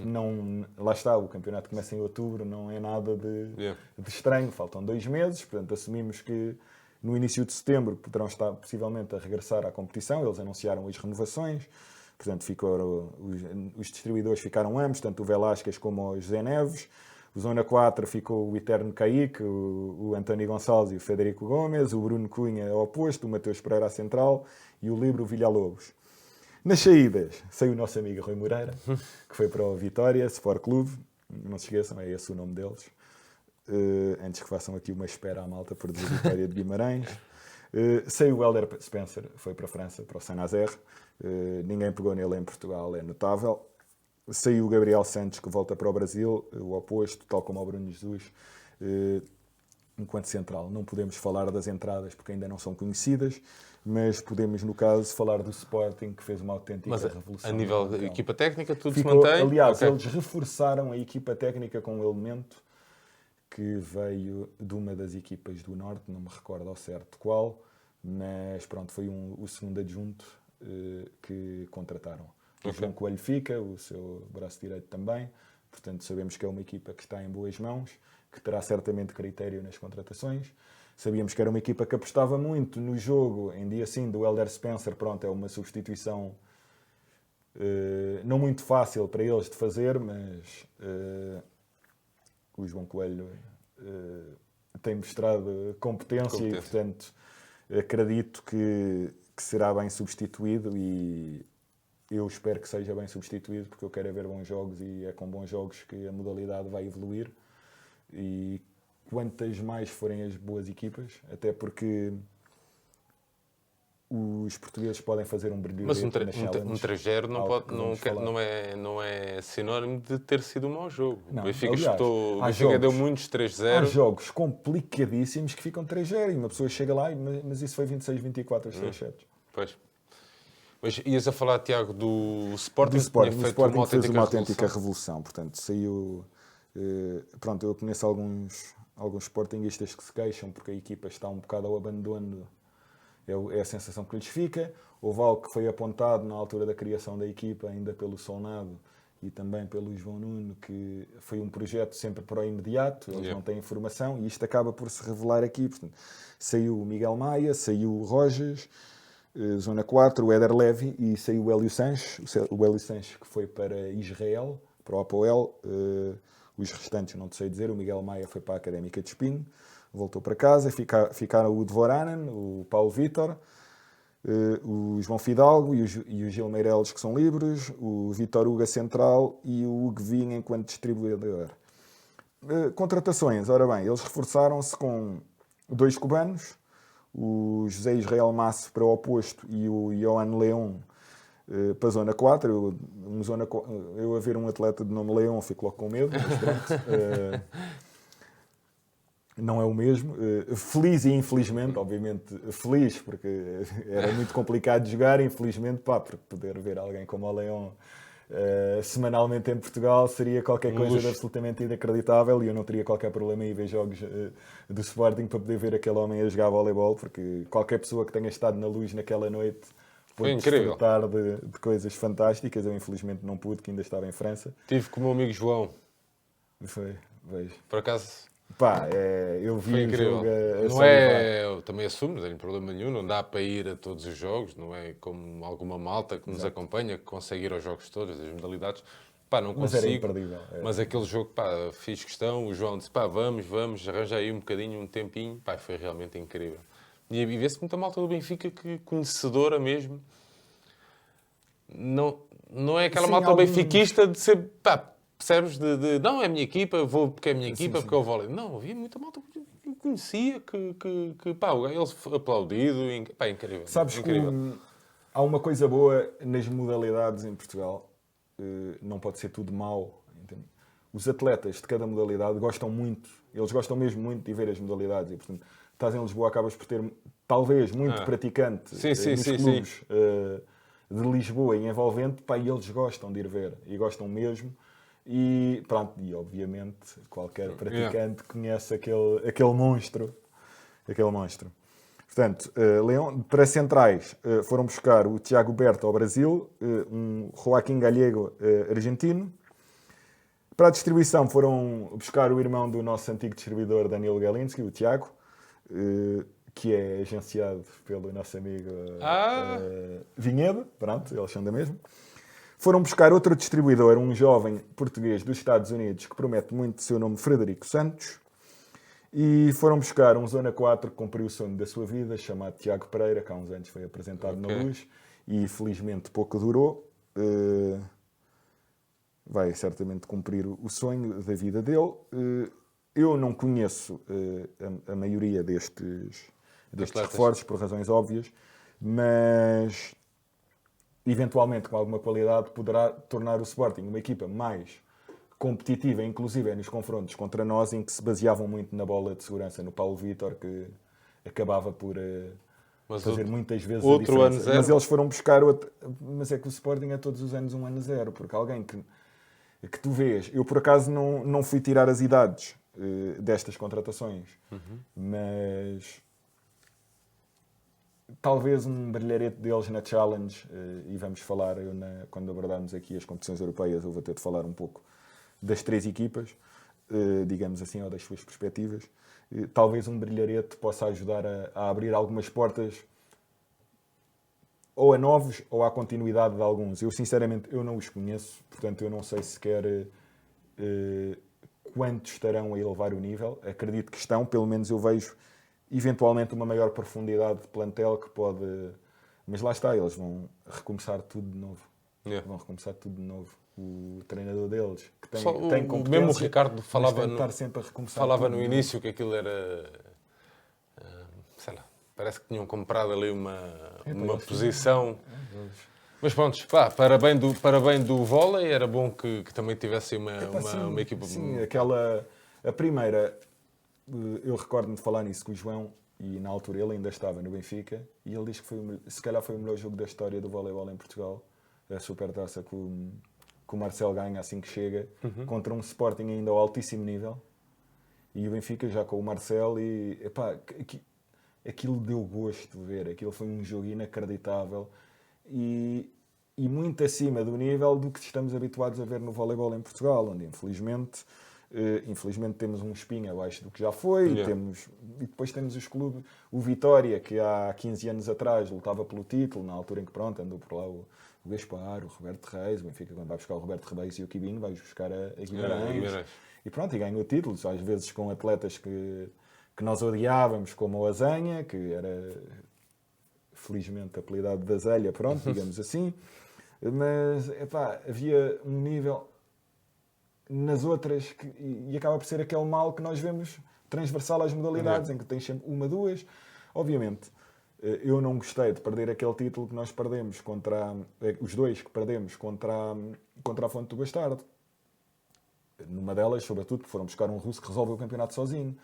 lá está, o campeonato começa em outubro, não é nada de estranho, faltam 2 meses, portanto assumimos que no início de setembro poderão estar possivelmente a regressar à competição. Eles anunciaram as renovações, portanto os distribuidores ficaram ambos, tanto o Velásquez como o José Neves. O Zona 4 ficou o Eterno Caíque, o António Gonçalves e o Federico Gomes, o Bruno Cunha ao oposto, o Mateus Pereira à central e o Libro Villalobos. Nas saídas, saiu o nosso amigo Rui Moreira, que foi para o Vitória Sport Clube. Não se esqueçam, é esse o nome deles. Antes que façam aqui uma espera à malta por dizer Vitória de Guimarães. Saiu o Helder Spencer, foi para a França, para o Saint-Nazaire. Ninguém pegou nele em Portugal, é notável. Saiu o Gabriel Santos, que volta para o Brasil, o oposto, tal como o Bruno Jesus. Enquanto central, não podemos falar das entradas porque ainda não são conhecidas, mas podemos, no caso, falar do Sporting, que fez uma autêntica revolução. A nível de equipa técnica, tudo se mantém? Aliás, eles reforçaram a equipa técnica com um elemento que veio de uma das equipas do Norte, não me recordo ao certo qual, mas pronto, foi o segundo adjunto que contrataram. O João Coelho fica, o seu braço direito também, portanto sabemos que é uma equipa que está em boas mãos, que terá certamente critério nas contratações. Sabíamos que era uma equipa que apostava muito no jogo, em dia sim, do Helder Spencer. Pronto, é uma substituição não muito fácil para eles de fazer, mas o João Coelho tem mostrado competência e, portanto, acredito que será bem substituído e eu espero que seja bem substituído, porque eu quero ver bons jogos e é com bons jogos que a modalidade vai evoluir. E quantas mais forem as boas equipas, até porque os portugueses podem fazer um brilho. Mas um 3-0 não é sinónimo de ter sido um mau jogo. Não, o Benfica aliás, deu muitos 3-0. Há jogos complicadíssimos que ficam 3-0 e uma pessoa chega lá, mas isso foi 26-24 os 3 sets. Pois. Mas ias a falar, Tiago, do Sporting, Do Sporting. que O tinha feito Sporting uma fez autêntica uma autêntica revolução. revolução. Portanto, saiu... pronto, eu conheço alguns sportinguistas que se queixam porque a equipa está um bocado ao abandono. É a sensação que lhes fica. Houve algo que foi apontado na altura da criação da equipa, ainda pelo Solnado e também pelo João Nuno, que foi um projeto sempre para o imediato, eles não têm informação, e isto acaba por se revelar aqui. Portanto, saiu o Miguel Maia, saiu o Rojas, Zona 4, o Éder Levy, e saiu o Hélio Sanches, que foi para Israel, para o Apoel. Os restantes não te sei dizer, o Miguel Maia foi para a Académica de Espinho, voltou para casa, ficaram o Dvoranen, o Paulo Vítor, o João Fidalgo e o Gil Meireles, que são livres, o Vítor Hugo Central e o Hugo Vinha enquanto distribuidor. Contratações, ora bem, eles reforçaram-se com 2 cubanos, o José Israel Masso para o oposto e o Johan Leão para a Zona 4. Eu a ver um atleta de nome Leão fico logo com medo, mas pronto. Não é o mesmo. Feliz e infelizmente, obviamente feliz, porque era muito complicado de jogar, infelizmente, por poder ver alguém como o Leão semanalmente em Portugal seria qualquer coisa de absolutamente inacreditável, e eu não teria qualquer problema em ver jogos do Sporting para poder ver aquele homem a jogar voleibol, porque qualquer pessoa que tenha estado na Luz naquela noite pode desfrutar de coisas fantásticas. Eu infelizmente não pude, que ainda estava em França. Tive com o meu amigo João. Vejo. Por acaso... eu vi foi o incrível. jogo Não é, eu também assumo, não tenho problema nenhum, não dá para ir a todos os jogos, não é como alguma malta que nos acompanha, que consegue ir aos jogos todos, as modalidades. Não consigo. Mas era imperdível. Mas aquele jogo, fiz questão, o João disse, vamos, arranja aí um bocadinho, um tempinho. Foi realmente incrível. E vê-se muita malta do Benfica que conhecedora mesmo. Não é aquela malta benfiquista de ser, percebes? Não, é a minha equipa, vou porque é a minha equipa, porque eu vou ali. Não, havia muita malta que conhecia, ele aplaudido, incrível. Sabes incrível. que há uma coisa boa nas modalidades em Portugal, não pode ser tudo mau. Entende? Os atletas de cada modalidade gostam muito, eles gostam mesmo muito de ver as modalidades, e portanto, estás em Lisboa, acabas por ter talvez muito praticante nos clubes de Lisboa e envolvente, e eles gostam de ir ver, e gostam mesmo. E pronto, e obviamente qualquer praticante conhece aquele monstro. Portanto, Leão, para centrais foram buscar o Tiago Berto ao Brasil, um Joaquim Gallego argentino. Para a distribuição foram buscar o irmão do nosso antigo distribuidor Danilo Galinski, o Tiago, que é agenciado pelo nosso amigo Vinhedo. Pronto, eles são da mesma. Foram buscar outro distribuidor, um jovem português dos Estados Unidos, que promete muito, seu nome Frederico Santos. E foram buscar um Zona 4 que cumpriu o sonho da sua vida, chamado Tiago Pereira, que há uns anos foi apresentado na Luz, e felizmente pouco durou. Vai certamente cumprir o sonho da vida dele. Eu não conheço a maioria destes reforços, por razões óbvias, mas... eventualmente, com alguma qualidade, poderá tornar o Sporting uma equipa mais competitiva, inclusive nos confrontos contra nós, em que se baseavam muito na bola de segurança, no Paulo Vítor, que acabava por fazer muitas vezes a diferença. Mas eles foram buscar mas é que o Sporting é todos os anos um ano zero, porque alguém que tu vês... Eu, por acaso, não fui tirar as idades destas contratações, mas... talvez um brilharete deles na Challenge, e vamos falar, quando abordarmos aqui as competições europeias, eu vou ter de falar um pouco das 3 equipas, digamos assim, ou das suas perspectivas. Talvez um brilharete possa ajudar a abrir algumas portas, ou a novos, ou à continuidade de alguns. Eu, sinceramente, eu não os conheço, portanto, eu não sei sequer quantos estarão a elevar o nível. Acredito que estão, pelo menos eu vejo eventualmente uma maior profundidade de plantel que pode... Mas lá está, eles vão recomeçar tudo de novo. Vão recomeçar tudo de novo. O treinador deles, que tem competência, mesmo o Ricardo falava, estar sempre a recomeçar falava tudo no início que aquilo era... sei lá, parece que tinham comprado ali uma posição... Mas pronto, para bem do vôlei, era bom que também tivesse uma equipa... Sim, a primeira... Eu recordo-me de falar nisso com o João. e na altura ele ainda estava no Benfica, e ele diz que se calhar foi o melhor jogo da história do voleibol em Portugal, a Supertaça que o Marcelo ganha assim que chega, contra um Sporting ainda ao altíssimo nível, e o Benfica já com o Marcelo, e epá, aquilo deu gosto de ver, aquilo foi um jogo inacreditável, e muito acima do nível do que estamos habituados a ver no voleibol em Portugal, onde infelizmente temos um espinho abaixo do que já foi, e depois temos os clubes, o Vitória, que há 15 anos atrás lutava pelo título, na altura em que pronto, andou por lá o Gaspar, o Roberto Reis, o Benfica quando vai buscar o Roberto Reis e o Quibinho, vai buscar a Guimarães, e pronto, e ganhou títulos, às vezes com atletas que nós odiávamos, como o Azanha, que era felizmente apelidado de Azelha, pronto, digamos assim, mas epá, havia um nível nas outras e acaba por ser aquele mal que nós vemos transversal às modalidades, em que tens sempre uma, duas. Obviamente, eu não gostei de perder aquele título que nós perdemos os dois que perdemos contra a Fonte do Bastardo. Numa delas, sobretudo, foram buscar um russo que resolveu o campeonato sozinho.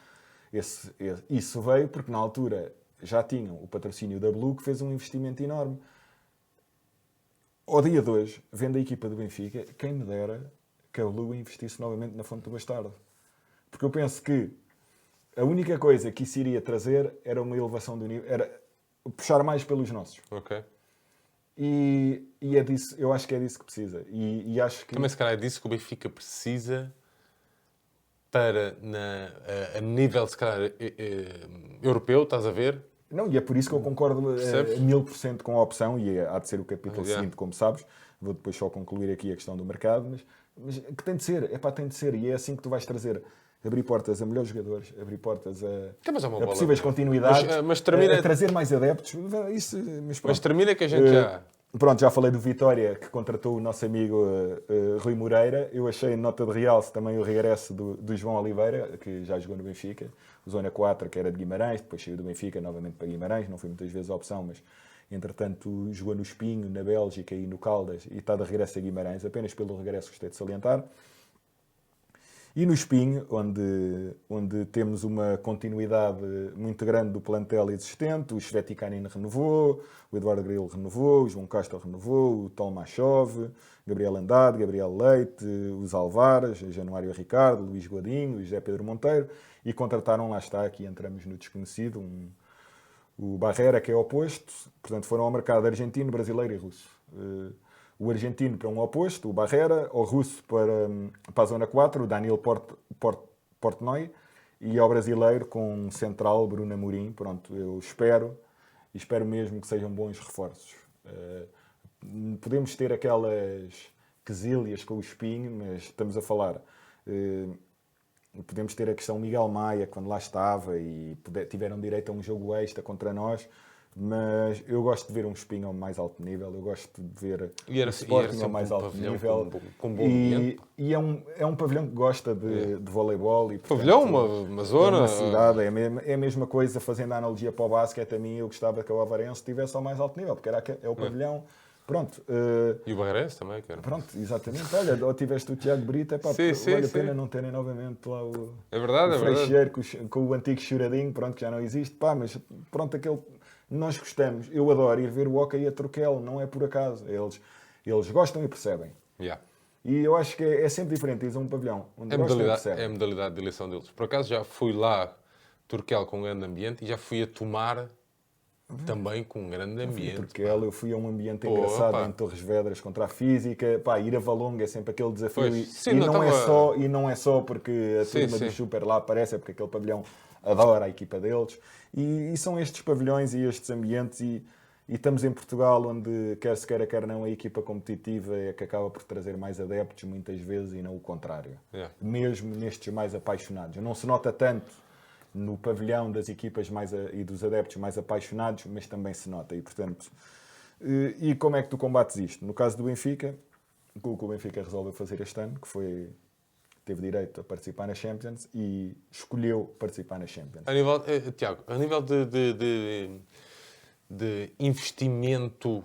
Isso veio porque na altura já tinham o patrocínio da Blue, que fez um investimento enorme. Ao dia de hoje, vendo a equipa do Benfica, quem me dera que a Blue investisse novamente na Fonte do Bastardo. Porque eu penso que a única coisa que isso iria trazer era uma elevação do nível, era puxar mais pelos nossos. Ok. E é disso, eu acho que é disso que precisa. E acho que... Também se calhar é disso que o Benfica precisa para, a nível, se calhar, europeu, estás a ver? Não, e é por isso que eu concordo a 1000% com a opção, e há de ser o capítulo seguinte, como sabes. Vou depois só concluir aqui a questão do mercado, mas que tem de ser, tem de ser, e é assim que tu vais abrir portas a melhores jogadores, abrir portas a possíveis continuidades, mas termina... a trazer mais adeptos. Mas termina que a gente já... Pronto, já falei do Vitória, que contratou o nosso amigo Rui Moreira. Eu achei nota de realce também o regresso do João Oliveira, que já jogou no Benfica, o Zona 4, que era de Guimarães, depois saiu do Benfica novamente para Guimarães, não foi muitas vezes a opção, mas entretanto jogou no Espinho, na Bélgica e no Caldas, e está de regresso a Guimarães, apenas pelo regresso gostei de salientar. E no Espinho, onde temos uma continuidade muito grande do plantel existente, o Sveticanin renovou, o Eduardo Grilo renovou, o João Castro renovou, o Tolmachov, Gabriel Andrade, Gabriel Leite, os Alvares, Januário Ricardo, Luís Godinho, José Pedro Monteiro, e contrataram, lá está, aqui entramos no desconhecido, o Barrera, que é oposto, portanto foram ao mercado argentino, brasileiro e russo. O argentino para um oposto, o Barrera, o russo para a zona 4, o Danilo Portnoy, e ao brasileiro com um central, Bruno Amorim. Pronto, eu espero mesmo que sejam bons reforços. Podemos ter aquelas quesilhas com o Espinho, mas estamos a falar... podemos ter a questão Miguel Maia, quando lá estava, e tiveram direito a um jogo extra contra nós, mas eu gosto de ver um Espinho ao mais alto nível, eu gosto de ver o Sporting ao mais alto nível, com bom ambiente. E é um pavilhão que gosta de voleibol. E, portanto, pavilhão, uma zona... É uma cidade, é a mesma coisa, fazendo a analogia para o basquete, a mim eu gostava que o Avarense estivesse ao mais alto nível, porque é o pavilhão... Pronto. E o Barreirense também, cara. Pronto, exatamente. Olha, ou tiveste o Tiago Brito, vale a pena não terem novamente lá o Freixeiro com o antigo choradinho, pronto, que já não existe, mas pronto, nós gostamos. Eu adoro ir ver o hockey a Troquel, não é por acaso. Eles gostam e percebem. E eu acho que é sempre diferente. Eles um pavilhão onde gostam e percebem. É a modalidade de eleição deles. Por acaso já fui lá, Troquel, com um grande ambiente, e já fui a Tomar também com um grande ambiente. Porque eu fui a um ambiente engraçado em Torres Vedras contra a Física. Ir a Valonga é sempre aquele desafio. E não é só porque a turma do Super lá aparece, é porque aquele pavilhão adora a equipa deles. E são estes pavilhões e estes ambientes. E estamos em Portugal, onde quer se queira, quer não, a equipa competitiva é que acaba por trazer mais adeptos muitas vezes e não o contrário. Mesmo nestes mais apaixonados. Não se nota tanto no pavilhão das equipas e dos adeptos mais apaixonados, mas também se nota. E, portanto, e como é que tu combates isto? No caso do Benfica, o que o Benfica resolveu fazer este ano, que teve direito a participar na Champions e escolheu participar na Champions. Tiago, a nível de investimento,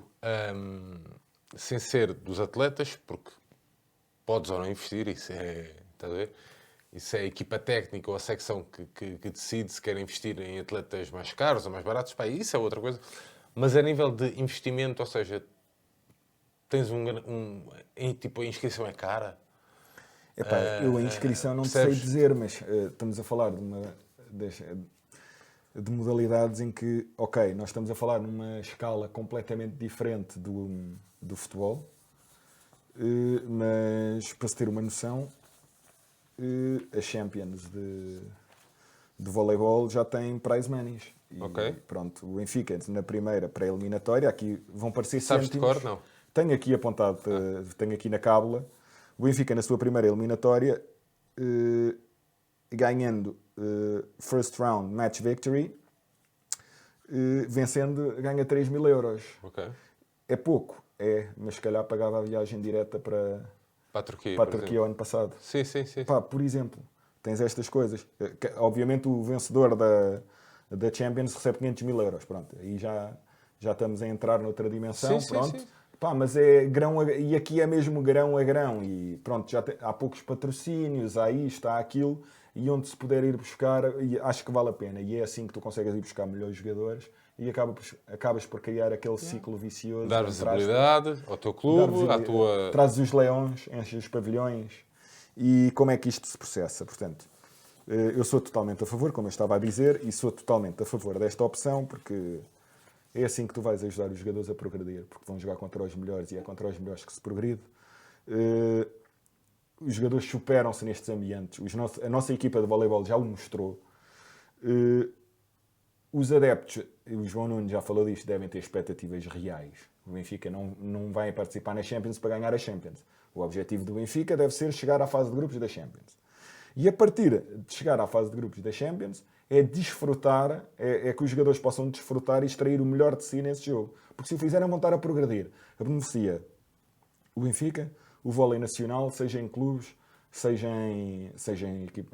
sem ser dos atletas, porque podes ou não investir, isso é... Estás a ver? isso é a equipa técnica ou a secção que decide se quer investir em atletas mais caros ou mais baratos. Pá, isso é outra coisa. Mas a nível de investimento, ou seja, tens tipo, a inscrição é cara. Epá, eu a inscrição não te sei percebes? dizer, mas estamos a falar de modalidades em que, ok, nós estamos a falar numa escala completamente diferente do futebol, mas para se ter uma noção, a Champions de voleibol já tem prize monies. E Ok. pronto, o Benfica na primeira pré-eliminatória, aqui vão parecer Sabes de cêntimos. cor? Não. Tenho aqui apontado, tenho aqui na cábula, o Benfica na sua primeira eliminatória, ganhando first round match victory, vencendo, ganha 3.000 euros. Ok. É pouco, mas se calhar pagava a viagem direta para Para a Turquia, a por Turquia exemplo. o ano passado. Sim, sim, sim. Pá, por exemplo, tens estas coisas. Obviamente o vencedor da Champions recebe 500.000 euros. Pronto, aí já estamos a entrar noutra dimensão. Sim, sim, Pronto. sim. Pá, mas é grão e aqui é mesmo grão a grão. E pronto, há poucos patrocínios, há isto, há aquilo. E onde se puder ir buscar, e acho que vale a pena. E é assim que tu consegues ir buscar melhores jogadores e acabas por criar aquele ciclo vicioso. Dar entre aspas. visibilidade ao teu Dar clube, à visibilidade. tua... Trazes os leões, enches os pavilhões. E como é que isto se processa? Portanto, eu sou totalmente a favor, como eu estava a dizer, e sou totalmente a favor desta opção, porque é assim que tu vais ajudar os jogadores a progredir, porque vão jogar contra os melhores e é contra os melhores que se progride. Os jogadores superam-se nestes ambientes. A nossa equipa de voleibol já o mostrou. Os adeptos, o João Nuno já falou disto, devem ter expectativas reais. O Benfica não vai participar na Champions para ganhar a Champions. O objetivo do Benfica deve ser chegar à fase de grupos da Champions. E a partir de chegar à fase de grupos da Champions, é desfrutar, é que os jogadores possam desfrutar e extrair o melhor de si nesse jogo. Porque se o fizerem, vão estar a progredir. Beneficia o Benfica, o vôlei nacional, seja em clubes, seja em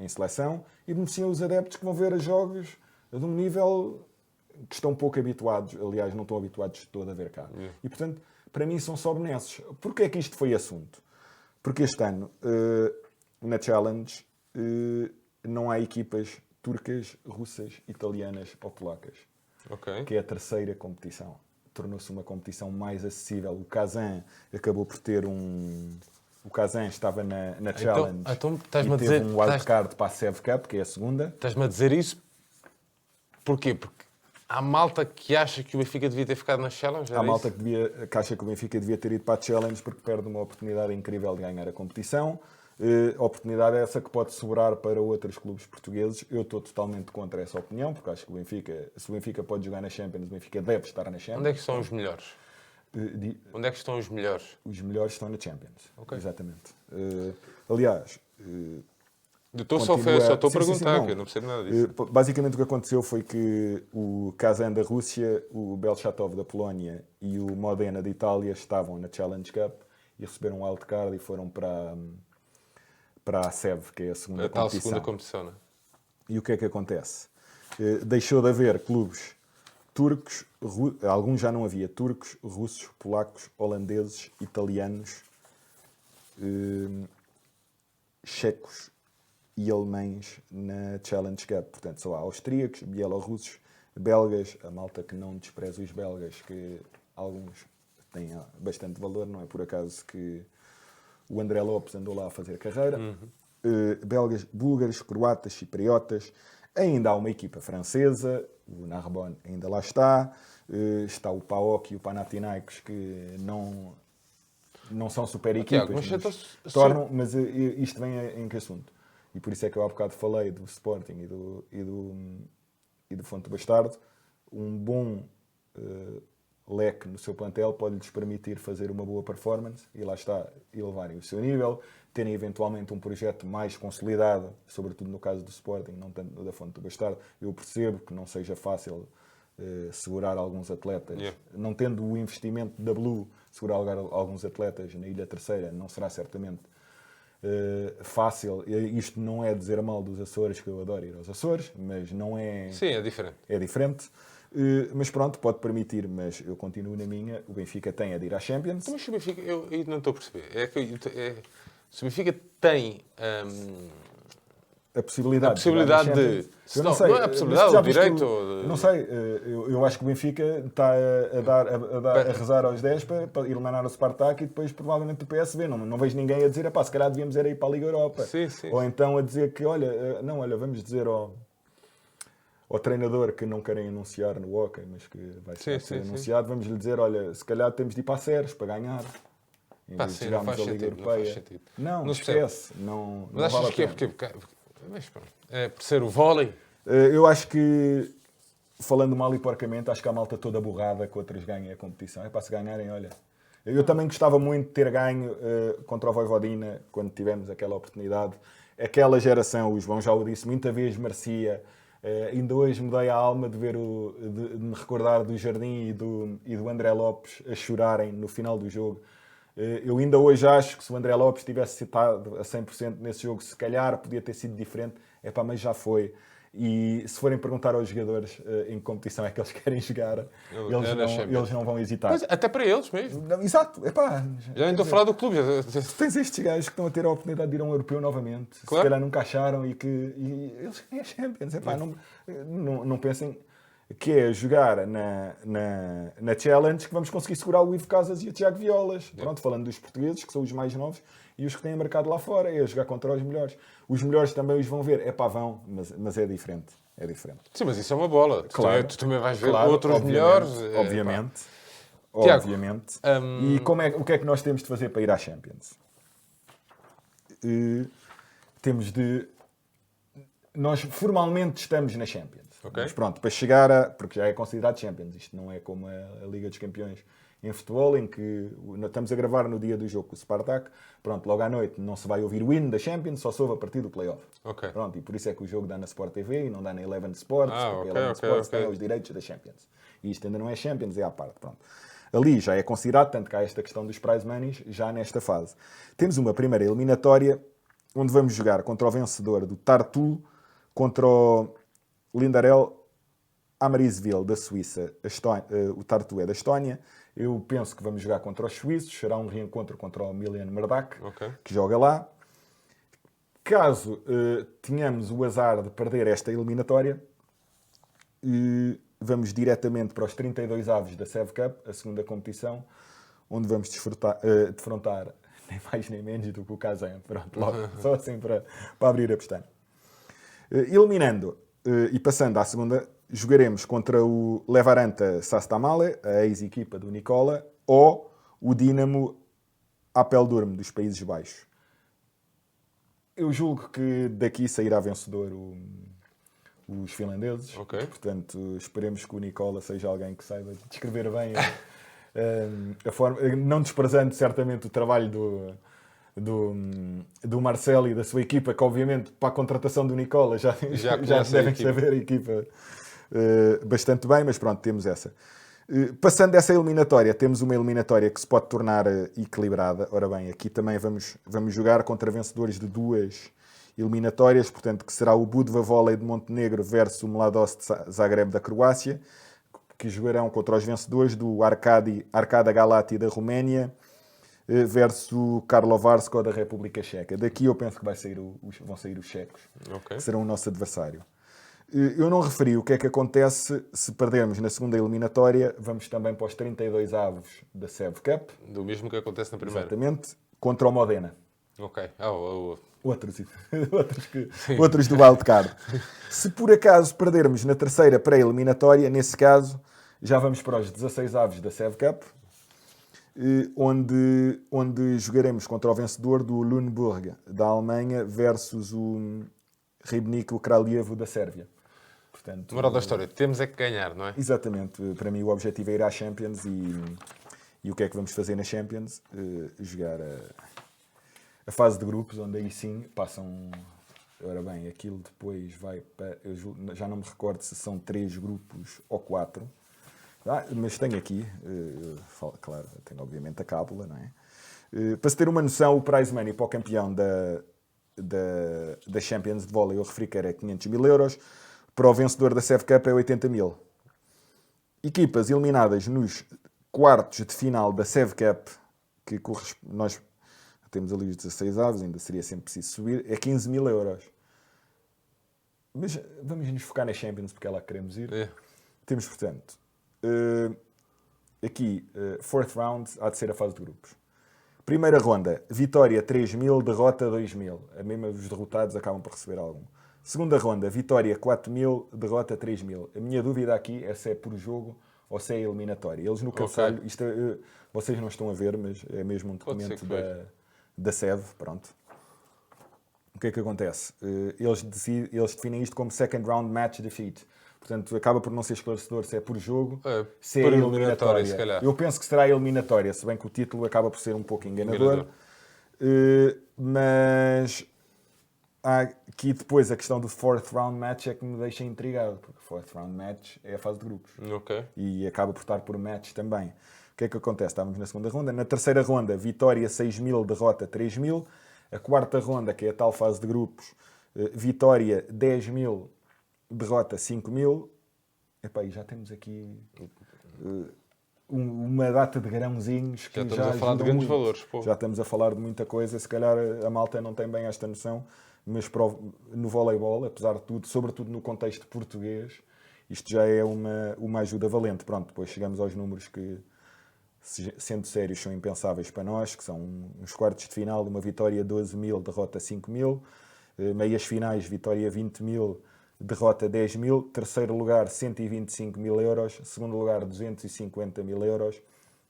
seleção, e beneficiam os adeptos que vão ver os jogos de um nível que estão pouco habituados, aliás, não estão habituados de todo a ver cá. E, portanto, para mim são só benesses. Porquê é que isto foi assunto? Porque este ano, na Challenge, não há equipas turcas, russas, italianas ou polacas, Ok. que é a terceira competição. Tornou-se uma competição mais acessível. O Kazan acabou por ter O Kazan estava na Challenge então e estás-me a teve dizer- um wildcard para a Sev Cup, que é a segunda. Estás-me a dizer isso porquê? Porque há malta que acha que o Benfica devia ter ficado na Challenge, Há era malta isso? que acha que o Benfica devia ter ido para a Challenge porque perde uma oportunidade incrível de ganhar a competição. Oportunidade essa que pode sobrar para outros clubes portugueses. Eu estou totalmente contra essa opinião, porque acho que se o Benfica pode jogar na Champions, o Benfica deve estar na Champions. Onde é que estão os melhores? Eh, Onde é que estão os melhores? Os melhores estão na Champions. Ok. Exatamente. Aliás, Eu estou só continua- a Sim, sim, perguntar, não. que eu não percebo nada disso. Basicamente o que aconteceu foi que o Kazan da Rússia, o Bełchatów da Polónia e o Modena da Itália estavam na Challenge Cup e receberam um wildcard e foram para a SEV, que é a segunda A tal competição. segunda competição, não é? E o que é que acontece? Deixou de haver clubes turcos, alguns já não havia, turcos, russos, polacos, holandeses, italianos, checos e alemães na Challenge Cup. Portanto, só há austríacos, bielorrussos, belgas, a malta que não despreza os belgas, que alguns têm bastante valor, não é por acaso que o André Lopes andou lá a fazer carreira. Belgas, búlgaros, croatas, cipriotas. Ainda há uma equipa francesa, o Narbonne ainda lá está. Está o PAOK e o Panathinaikos, que não são super Tiago, equipas, mas mas então, tornam, mas isto vem em que assunto? E por isso é que eu há bocado falei do Sporting e do Fonte Bastardo. Um bom leque no seu plantel pode-lhes permitir fazer uma boa performance e lá está, elevarem o seu nível, terem eventualmente um projeto mais consolidado, sobretudo no caso do Sporting, não tanto no da Fonte do Bastardo. Eu percebo que não seja fácil segurar alguns atletas, não tendo o investimento da Blue, segurar alguns atletas na Ilha Terceira não será certamente fácil. Isto não é dizer mal dos Açores, que eu adoro ir aos Açores, mas não é... Sim, é diferente. É diferente. Mas pronto, pode permitir, mas eu continuo na minha. O Benfica tem a de ir à Champions. Então, mas se o Benfica, eu não estou a perceber. Se o Benfica tem a possibilidade, A possibilidade jogar na Champions. de... Eu não sei. Não é a possibilidade, já o viste direito... eu não sei. Eu acho que o Benfica está a rezar aos 10 para eliminar o Spartak e depois provavelmente o PSV. Não vejo ninguém a dizer, se calhar devíamos ir para a Liga Europa. Sim, sim. Ou então a dizer que, olha, vamos dizer ao treinador que não querem anunciar no hockey, mas que vai ser anunciado, vamos lhe dizer, olha, se calhar temos de ir para a Séries para ganhar. Sim, não faz sentido, não faz sentido. Não esquece. Mas achas que é porque... Mas, pronto, é por ser o vôlei? Eu acho que, falando mal e porcamente, acho que a malta toda borrada que outros ganhem a competição. É para se ganharem, olha. Eu também gostava muito de ter ganho contra o Vojvodina, quando tivemos aquela oportunidade. Aquela geração, o João já o disse, muita vez merecia. Ainda hoje me dei a alma de ver de me recordar do Jardim e do André Lopes a chorarem no final do jogo. Eu ainda hoje acho que se o André Lopes tivesse citado a 100% nesse jogo, se calhar podia ter sido diferente. Mas já foi. E se forem perguntar aos jogadores em que competição é que eles querem jogar, eles não vão hesitar. Mas até para eles mesmo. Exato. Já nem estou a falar do clube. Tens estes gajos que estão a ter a oportunidade de ir a um europeu novamente. Claro. Se calhar nunca acharam e eles querem a Champions. Não pensem que é jogar na Challenge que vamos conseguir segurar o Ivo Casas e o Tiago Violas. Pronto, falando dos portugueses, que são os mais novos e os que têm mercado lá fora, é jogar contra os melhores. Os melhores também os vão ver. Vão, mas é diferente. É diferente. Sim, mas isso é uma bola. Claro, tu também vais ver outros melhores. Obviamente. Tiago, obviamente. E o que é que nós temos de fazer para ir à Champions? Temos de... Nós formalmente estamos na Champions. Okay. Mas pronto, para chegar porque já é considerado Champions. Isto não é como a Liga dos Campeões em futebol, em que estamos a gravar no dia do jogo com o Spartak. Pronto, logo à noite não se vai ouvir o hino da Champions, só se ouve a partir do play-off. Okay. Pronto, e por isso é que o jogo dá na Sport TV e não dá na Eleven Sports, porque a Eleven Sports tem os direitos da Champions. E isto ainda não é Champions, é à parte. Pronto. Ali já é considerado, tanto que há esta questão dos prize moneys já nesta fase. Temos uma primeira eliminatória, onde vamos jogar contra o vencedor do Tartu, contra o Lindarel Amarisville da Suíça. O Tartu é da Estónia. Eu penso que vamos jogar contra os suíços. Será um reencontro contra o Milian Merdak, que joga lá. Caso tenhamos o azar de perder esta eliminatória, vamos diretamente para os 32 avos da SEV Cup, a segunda competição, onde vamos defrontar nem mais nem menos do que o Kazan. Pronto, logo, só assim para abrir a pestana. Eliminando e passando à segunda, jogaremos contra o Levaranta Sastamale, a ex-equipa do Nicola, ou o Dinamo Apeldoorn, dos Países Baixos. Eu julgo que daqui sairá vencedor os finlandeses. Portanto, esperemos que o Nicola seja alguém que saiba descrever bem a forma, não desprezando certamente o trabalho do Marcelo e da sua equipa, que obviamente para a contratação do Nicola já devem saber a equipa bastante bem, mas pronto, temos essa. Passando dessa eliminatória, temos uma eliminatória que se pode tornar equilibrada. Ora bem, aqui também vamos jogar contra vencedores de duas eliminatórias, portanto, que será o Budva Volley de Montenegro versus o Mladost Zagreb da Croácia, que jogarão contra os vencedores do Arcada Galati da Roménia versus o Karlovarsko da República Checa. Daqui eu penso que vão sair os checos, que serão o nosso adversário. Eu não referi o que é que acontece se perdermos na segunda eliminatória. Vamos também para os 32 avos da SEV Cup. Do mesmo que acontece na primeira. Exatamente. Contra o Modena. Outros do wildcard. Se por acaso perdermos na terceira pré-eliminatória, nesse caso, já vamos para os 16 avos da SEV Cup, onde jogaremos contra o vencedor do Lüneburg da Alemanha versus o Ribnik Kraljevo da Sérvia. Portanto, moral da história, temos é que ganhar, não é? Exatamente. Para mim o objetivo é ir à Champions e o que é que vamos fazer na Champions? Jogar a fase de grupos, onde aí sim passam... Ora bem, aquilo depois vai para... já não me recordo se são 3 grupos ou 4. Mas tenho aqui, claro, tenho obviamente a cábula, não é? Para se ter uma noção, o prize money para o campeão da Champions de vôlei, eu referi que era 500 mil euros. Para o vencedor da SEV Cup é 80 mil. Equipas eliminadas nos quartos de final da SEV Cup, que nós temos ali os 16 avos, ainda seria sempre preciso subir, é 15 mil euros. Mas vamos nos focar na Champions, porque é lá que queremos ir. É. Temos, portanto, aqui, fourth round, há de ser a fase de grupos. Primeira ronda, vitória 3.000, derrota 2.000. A mesma, os derrotados acabam por receber algum. Segunda ronda, vitória 4.000, derrota 3.000. A minha dúvida aqui é se é por jogo ou se é eliminatória. Eles no cabeçalho, vocês não estão a ver, mas é mesmo um documento da SEV, pronto. O que é que acontece? Eles definem isto como second round match defeat. Portanto, acaba por não ser esclarecedor se é por jogo, se é eliminatória. Se calhar. Eu penso que será eliminatória, se bem que o título acaba por ser um pouco enganador. Mas há aqui depois a questão do fourth round match é que me deixa intrigado, porque fourth round match é a fase de grupos. Ok. E acaba por estar por match também. O que é que acontece? Estávamos na segunda ronda. Na terceira ronda, vitória 6.000, derrota 3.000. A quarta ronda, que é a tal fase de grupos, vitória 10.000, derrota 5.000. Epá, e já temos aqui uma data de grãozinhos que já estamos a falar de grandes valores. Pô. Já estamos a falar de muita coisa. Se calhar a malta não tem bem esta noção, mas no voleibol, apesar de tudo, sobretudo no contexto português, isto já é uma ajuda valente. Pronto, depois chegamos aos números que, sendo sérios, são impensáveis para nós, que são uns quartos de final, uma vitória 12.000, derrota 5.000, meias finais, vitória 20.000, derrota 10.000, terceiro lugar 125.000 euros, segundo lugar 250.000 euros,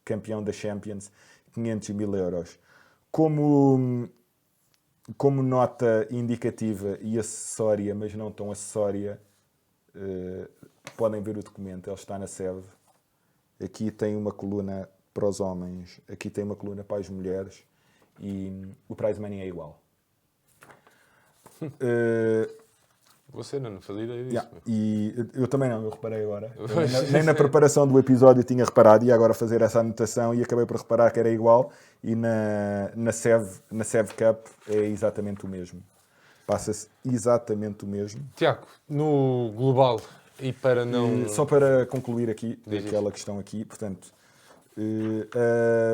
campeão da Champions 500.000 euros. Como nota indicativa e acessória, mas não tão acessória, podem ver o documento, ele está na SEV. Aqui tem uma coluna para os homens, aqui tem uma coluna para as mulheres e o prize money é igual. Você não fazia ideia disso. Yeah. E eu também não, eu reparei agora. Nem na preparação do episódio eu tinha reparado e agora fazer essa anotação e acabei por reparar que era igual e na SEV Cup é exatamente o mesmo. Passa-se exatamente o mesmo. Tiago, no global, e para não... Só para concluir aqui, Diz aquela questão aqui, portanto,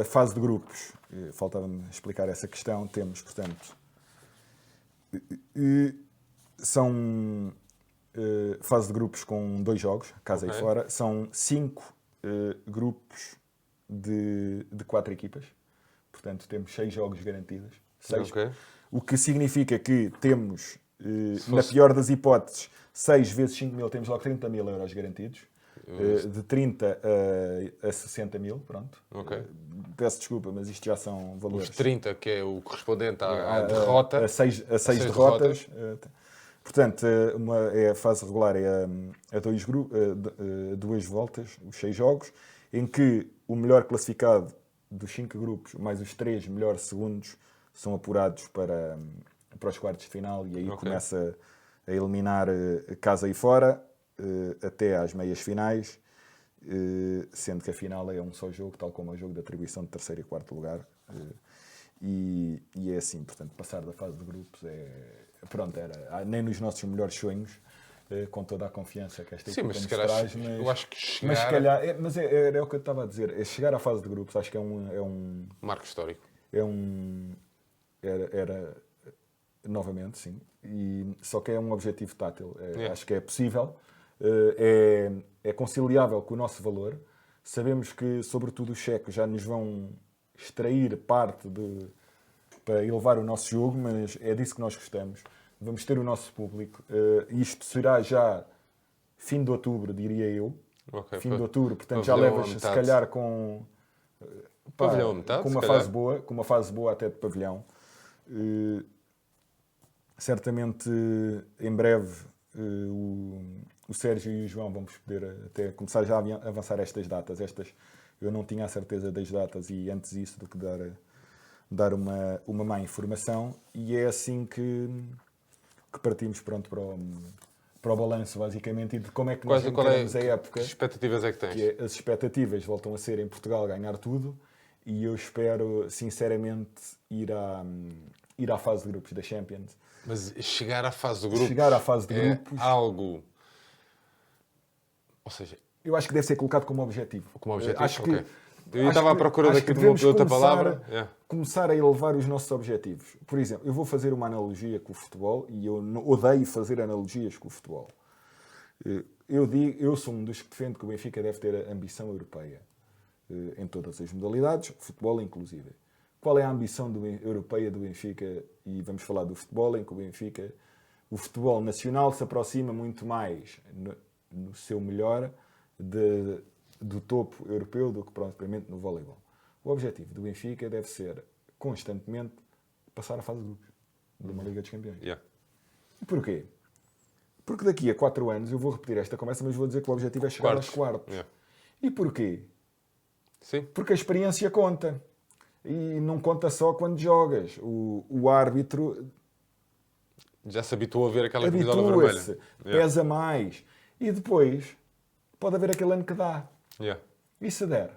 a fase de grupos, faltava-me explicar essa questão, temos, portanto, são fase de grupos com 2 jogos, casa e fora, são 5 grupos de 4 equipas, portanto temos 6 jogos garantidos, 6, o que significa que temos, na pior das hipóteses, 6 vezes 5.000, temos logo 30.000 euros garantidos, de 30 a 60.000, pronto. Peço desculpa, mas isto já são valores. Os 30, que é o correspondente à derrota. A 6 derrotas. Portanto, a fase regular é a 2 voltas, os 6 jogos, em que o melhor classificado dos 5 grupos, mais os 3 melhores segundos, são apurados para os quartos de final e aí começa a eliminar casa e fora até às meias finais, sendo que a final é um só jogo, tal como é o jogo de atribuição de terceiro e quarto lugar. E é assim, portanto, passar da fase de grupos nem nos nossos melhores sonhos, com toda a confiança que esta equipa nos traz, mas eu acho que chegar... Mas se calhar, era o que eu estava a dizer, chegar à fase de grupos acho que é um marco histórico. Era novamente, sim, só que é um objetivo tátil, acho que é possível, é conciliável com o nosso valor, sabemos que sobretudo os checos já nos vão extrair parte para elevar o nosso jogo, mas é disso que nós gostamos. Vamos ter o nosso público. Isto será já fim de outubro, diria eu. Fim de outubro, portanto já levas se calhar com uma fase boa até de pavilhão. Certamente em breve o Sérgio e o João vamos poder até começar já a avançar estas datas. Eu não tinha a certeza das datas e antes disso do que dar uma má informação, e é assim que partimos para o balanço, basicamente, e de como é que nós encaramos a época. Que expectativas é que tens? As expectativas voltam a ser em Portugal ganhar tudo, e eu espero, sinceramente, ir à fase de grupos da Champions. Mas chegar à fase de grupos é algo... Ou seja... Eu acho que deve ser colocado como objetivo. Acho que Eu estava à procura acho daqui que de uma devemos outra palavra. Yeah. começar a elevar os nossos objetivos. Por exemplo, eu vou fazer uma analogia com o futebol e eu odeio fazer analogias com o futebol. Eu sou um dos que defende que o Benfica deve ter a ambição europeia em todas as modalidades, futebol inclusive. Qual é a ambição europeia do Benfica? E vamos falar do futebol, em que o futebol nacional se aproxima muito mais, no seu melhor, do topo europeu do que propriamente no voleibol. O objetivo do Benfica deve ser, constantemente, passar a fase de grupos de uma Liga dos Campeões. Yeah. E porquê? Porque daqui a 4 anos eu vou repetir esta conversa, mas vou dizer que o objetivo é chegar aos quartos. Yeah. E porquê? Sim. Porque a experiência conta. E não conta só quando jogas. O árbitro Já se habituou a ver aquela camisola vermelha. habitua-se, Yeah. pesa mais. E depois pode haver aquele ano que dá. Yeah. E se der?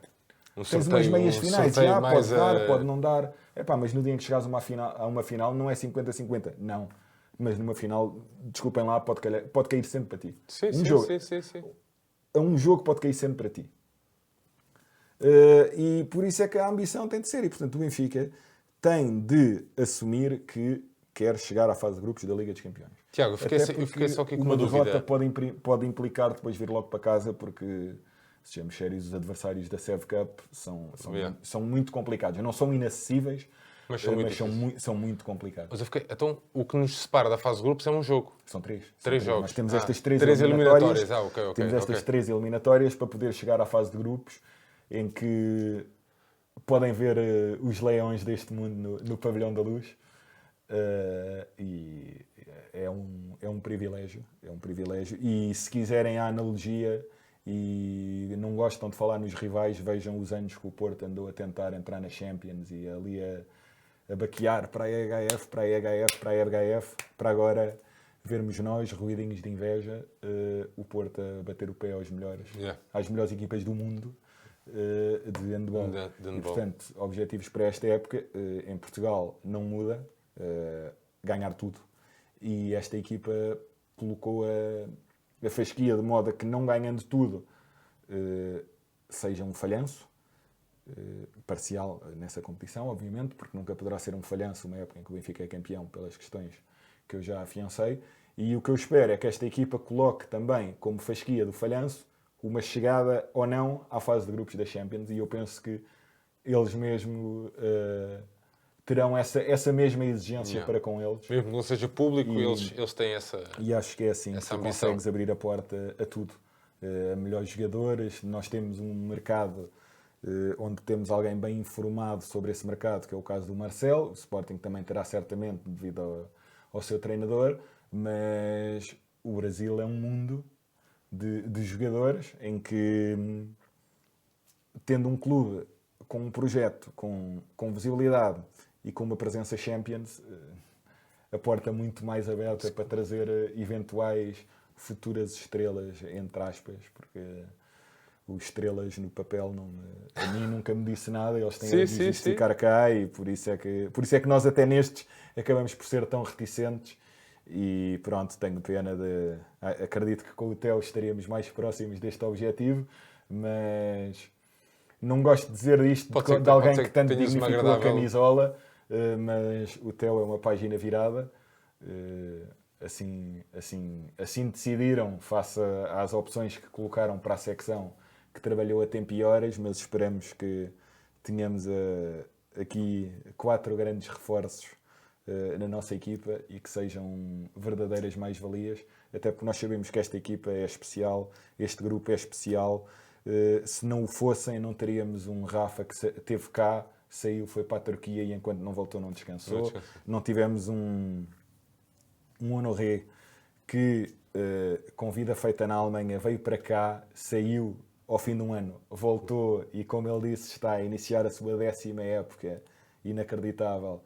Um Tens umas sorteio- meias um finais. sorteio Já, pode mais, dar, pode não dar. Epá, mas no dia em que chegares a uma final não é 50-50. Não. Mas numa final, desculpem lá, pode cair sempre para ti. Sim, Um sim, jogo. sim. Um jogo pode cair sempre para ti. E por isso é que a ambição tem de ser. E, portanto, o Benfica tem de assumir que quer chegar à fase de grupos da Liga dos Campeões. Tiago, eu fiquei só aqui com uma derrota dúvida. pode implicar depois vir logo para casa, porque, sejamos sérios, os adversários da SEV Cup são muito complicados. Não são inacessíveis, Mas são muito são muito complicados. Mas eu fiquei... Então, o que nos separa da fase de grupos é um jogo. São três. Três jogos. Nós temos Ah, estas três três eliminatórias. eliminatórias. Ok. Temos estas três eliminatórias para poder chegar à fase de grupos, em que podem ver os leões deste mundo no Pavilhão da Luz. E é um privilégio. É um privilégio. E se quiserem a analogia e não gostam de falar nos rivais, vejam os anos que o Porto andou a tentar entrar na Champions e ali a baquear para a EHF, para a EHF, para a EHF, para agora vermos nós, ruidinhos de inveja, o Porto a bater o pé aos melhores, às melhores equipas do mundo de handball. E, portanto, objetivos para esta época, em Portugal, não muda, ganhar tudo. E esta equipa colocou a fasquia de modo a que, não ganhando tudo, seja um falhanço, parcial nessa competição, obviamente, porque nunca poderá ser um falhanço uma época em que o Benfica é campeão, pelas questões que eu já afiancei. E o que eu espero é que esta equipa coloque também como fasquia do falhanço uma chegada ou não à fase de grupos da Champions, e eu penso que eles mesmo terão essa mesma exigência para com eles. Mesmo que não seja público, eles têm essa E acho que é assim que tu ambição. consegues abrir a porta a tudo. A melhores jogadores. Nós temos um mercado onde temos alguém bem informado sobre esse mercado, que é o caso do Marcelo. O Sporting também terá certamente, devido ao seu treinador, mas o Brasil é um mundo de jogadores em que, tendo um clube com um projeto, com visibilidade e com uma presença Champions, a porta muito mais aberta para trazer eventuais futuras estrelas, entre aspas, porque os estrelas no papel a mim nunca me disse nada, eles têm de ficar cá, e por isso é que nós até nestes acabamos por ser tão reticentes. E pronto, tenho pena acredito que com o Theo estaríamos mais próximos deste objetivo, mas não gosto de dizer isto de alguém que tanto dignificou a camisola, mas o Theo é uma página virada. Assim decidiram, face às opções que colocaram para a secção, que trabalhou a tempo e horas, mas esperamos que tenhamos aqui 4 grandes reforços na nossa equipa e que sejam verdadeiras mais-valias, até porque nós sabemos que esta equipa é especial, este grupo é especial. Se não o fossem, não teríamos um Rafa que esteve cá, saiu, foi para a Turquia e enquanto não voltou não descansou. Não tivemos um Honoré que, com vida feita na Alemanha, veio para cá, saiu ao fim de um ano, voltou e, como ele disse, está a iniciar a sua 10ª época, inacreditável,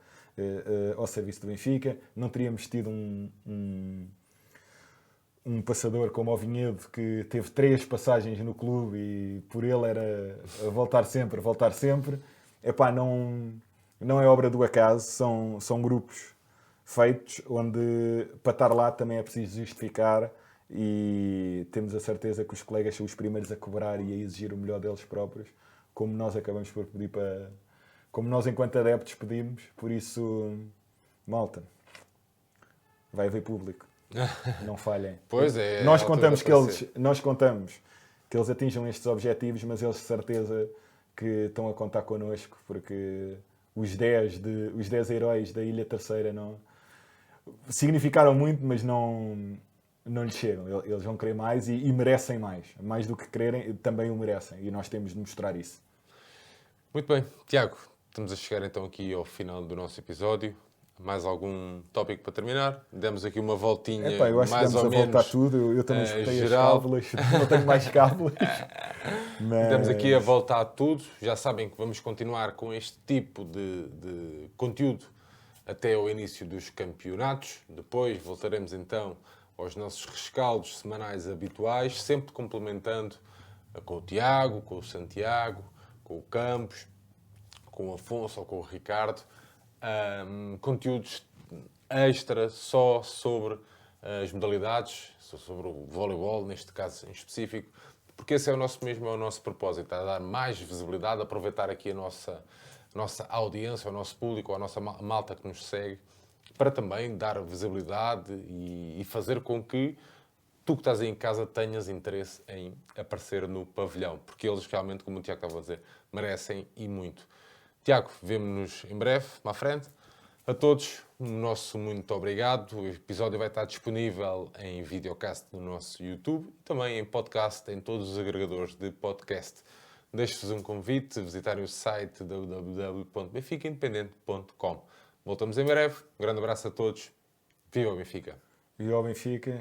ao serviço do Benfica. Não teríamos tido um passador como o Vinhedo, que teve 3 passagens no clube e por ele era voltar sempre. Epá, não é obra do acaso, são grupos feitos onde para estar lá também é preciso justificar, e temos a certeza que os colegas são os primeiros a cobrar e a exigir o melhor deles próprios como nós acabamos por pedir para... Como nós, enquanto adeptos, pedimos. Por isso, malta, vai haver público. Não falhem. Pois é, Nós a altura contamos de que aparecer. nós contamos que eles atinjam estes objetivos, mas eles de certeza que estão a contar connosco, porque os 10 heróis da Ilha Terceira não significaram muito, mas não lhes chegam. Eles vão querer mais e merecem mais. Mais do que quererem, também o merecem. E nós temos de mostrar isso. Muito bem, Tiago, estamos a chegar então aqui ao final do nosso episódio. Mais algum tópico para terminar? Demos aqui uma voltinha Epá, eu acho que mais demos ou a volta a menos tudo. Eu também escutei as geral. cábulas. Não tenho mais cábulas. Mas... Demos aqui a volta a tudo. Já sabem que vamos continuar com este tipo de conteúdo até ao início dos campeonatos. Depois voltaremos então aos nossos rescaldos semanais habituais, sempre complementando com o Tiago, com o Santiago, com o Campos, com o Afonso ou com o Ricardo, conteúdos extra só sobre as modalidades, sobre o voleibol, neste caso em específico, porque esse é o nosso propósito, é dar mais visibilidade, aproveitar aqui a nossa audiência, o nosso público, a nossa malta que nos segue, para também dar visibilidade e fazer com que tu que estás aí em casa tenhas interesse em aparecer no pavilhão, porque eles realmente, como o Tiago estava a dizer, merecem e muito. Tiago, vemo-nos em breve, à frente. A todos, o nosso muito obrigado. O episódio vai estar disponível em videocast no nosso YouTube e também em podcast em todos os agregadores de podcast. Deixo-vos um convite, visitarem o site www.benficaindependente.com. Voltamos em breve. Um grande abraço a todos. Viva o Benfica! E ao Benfica.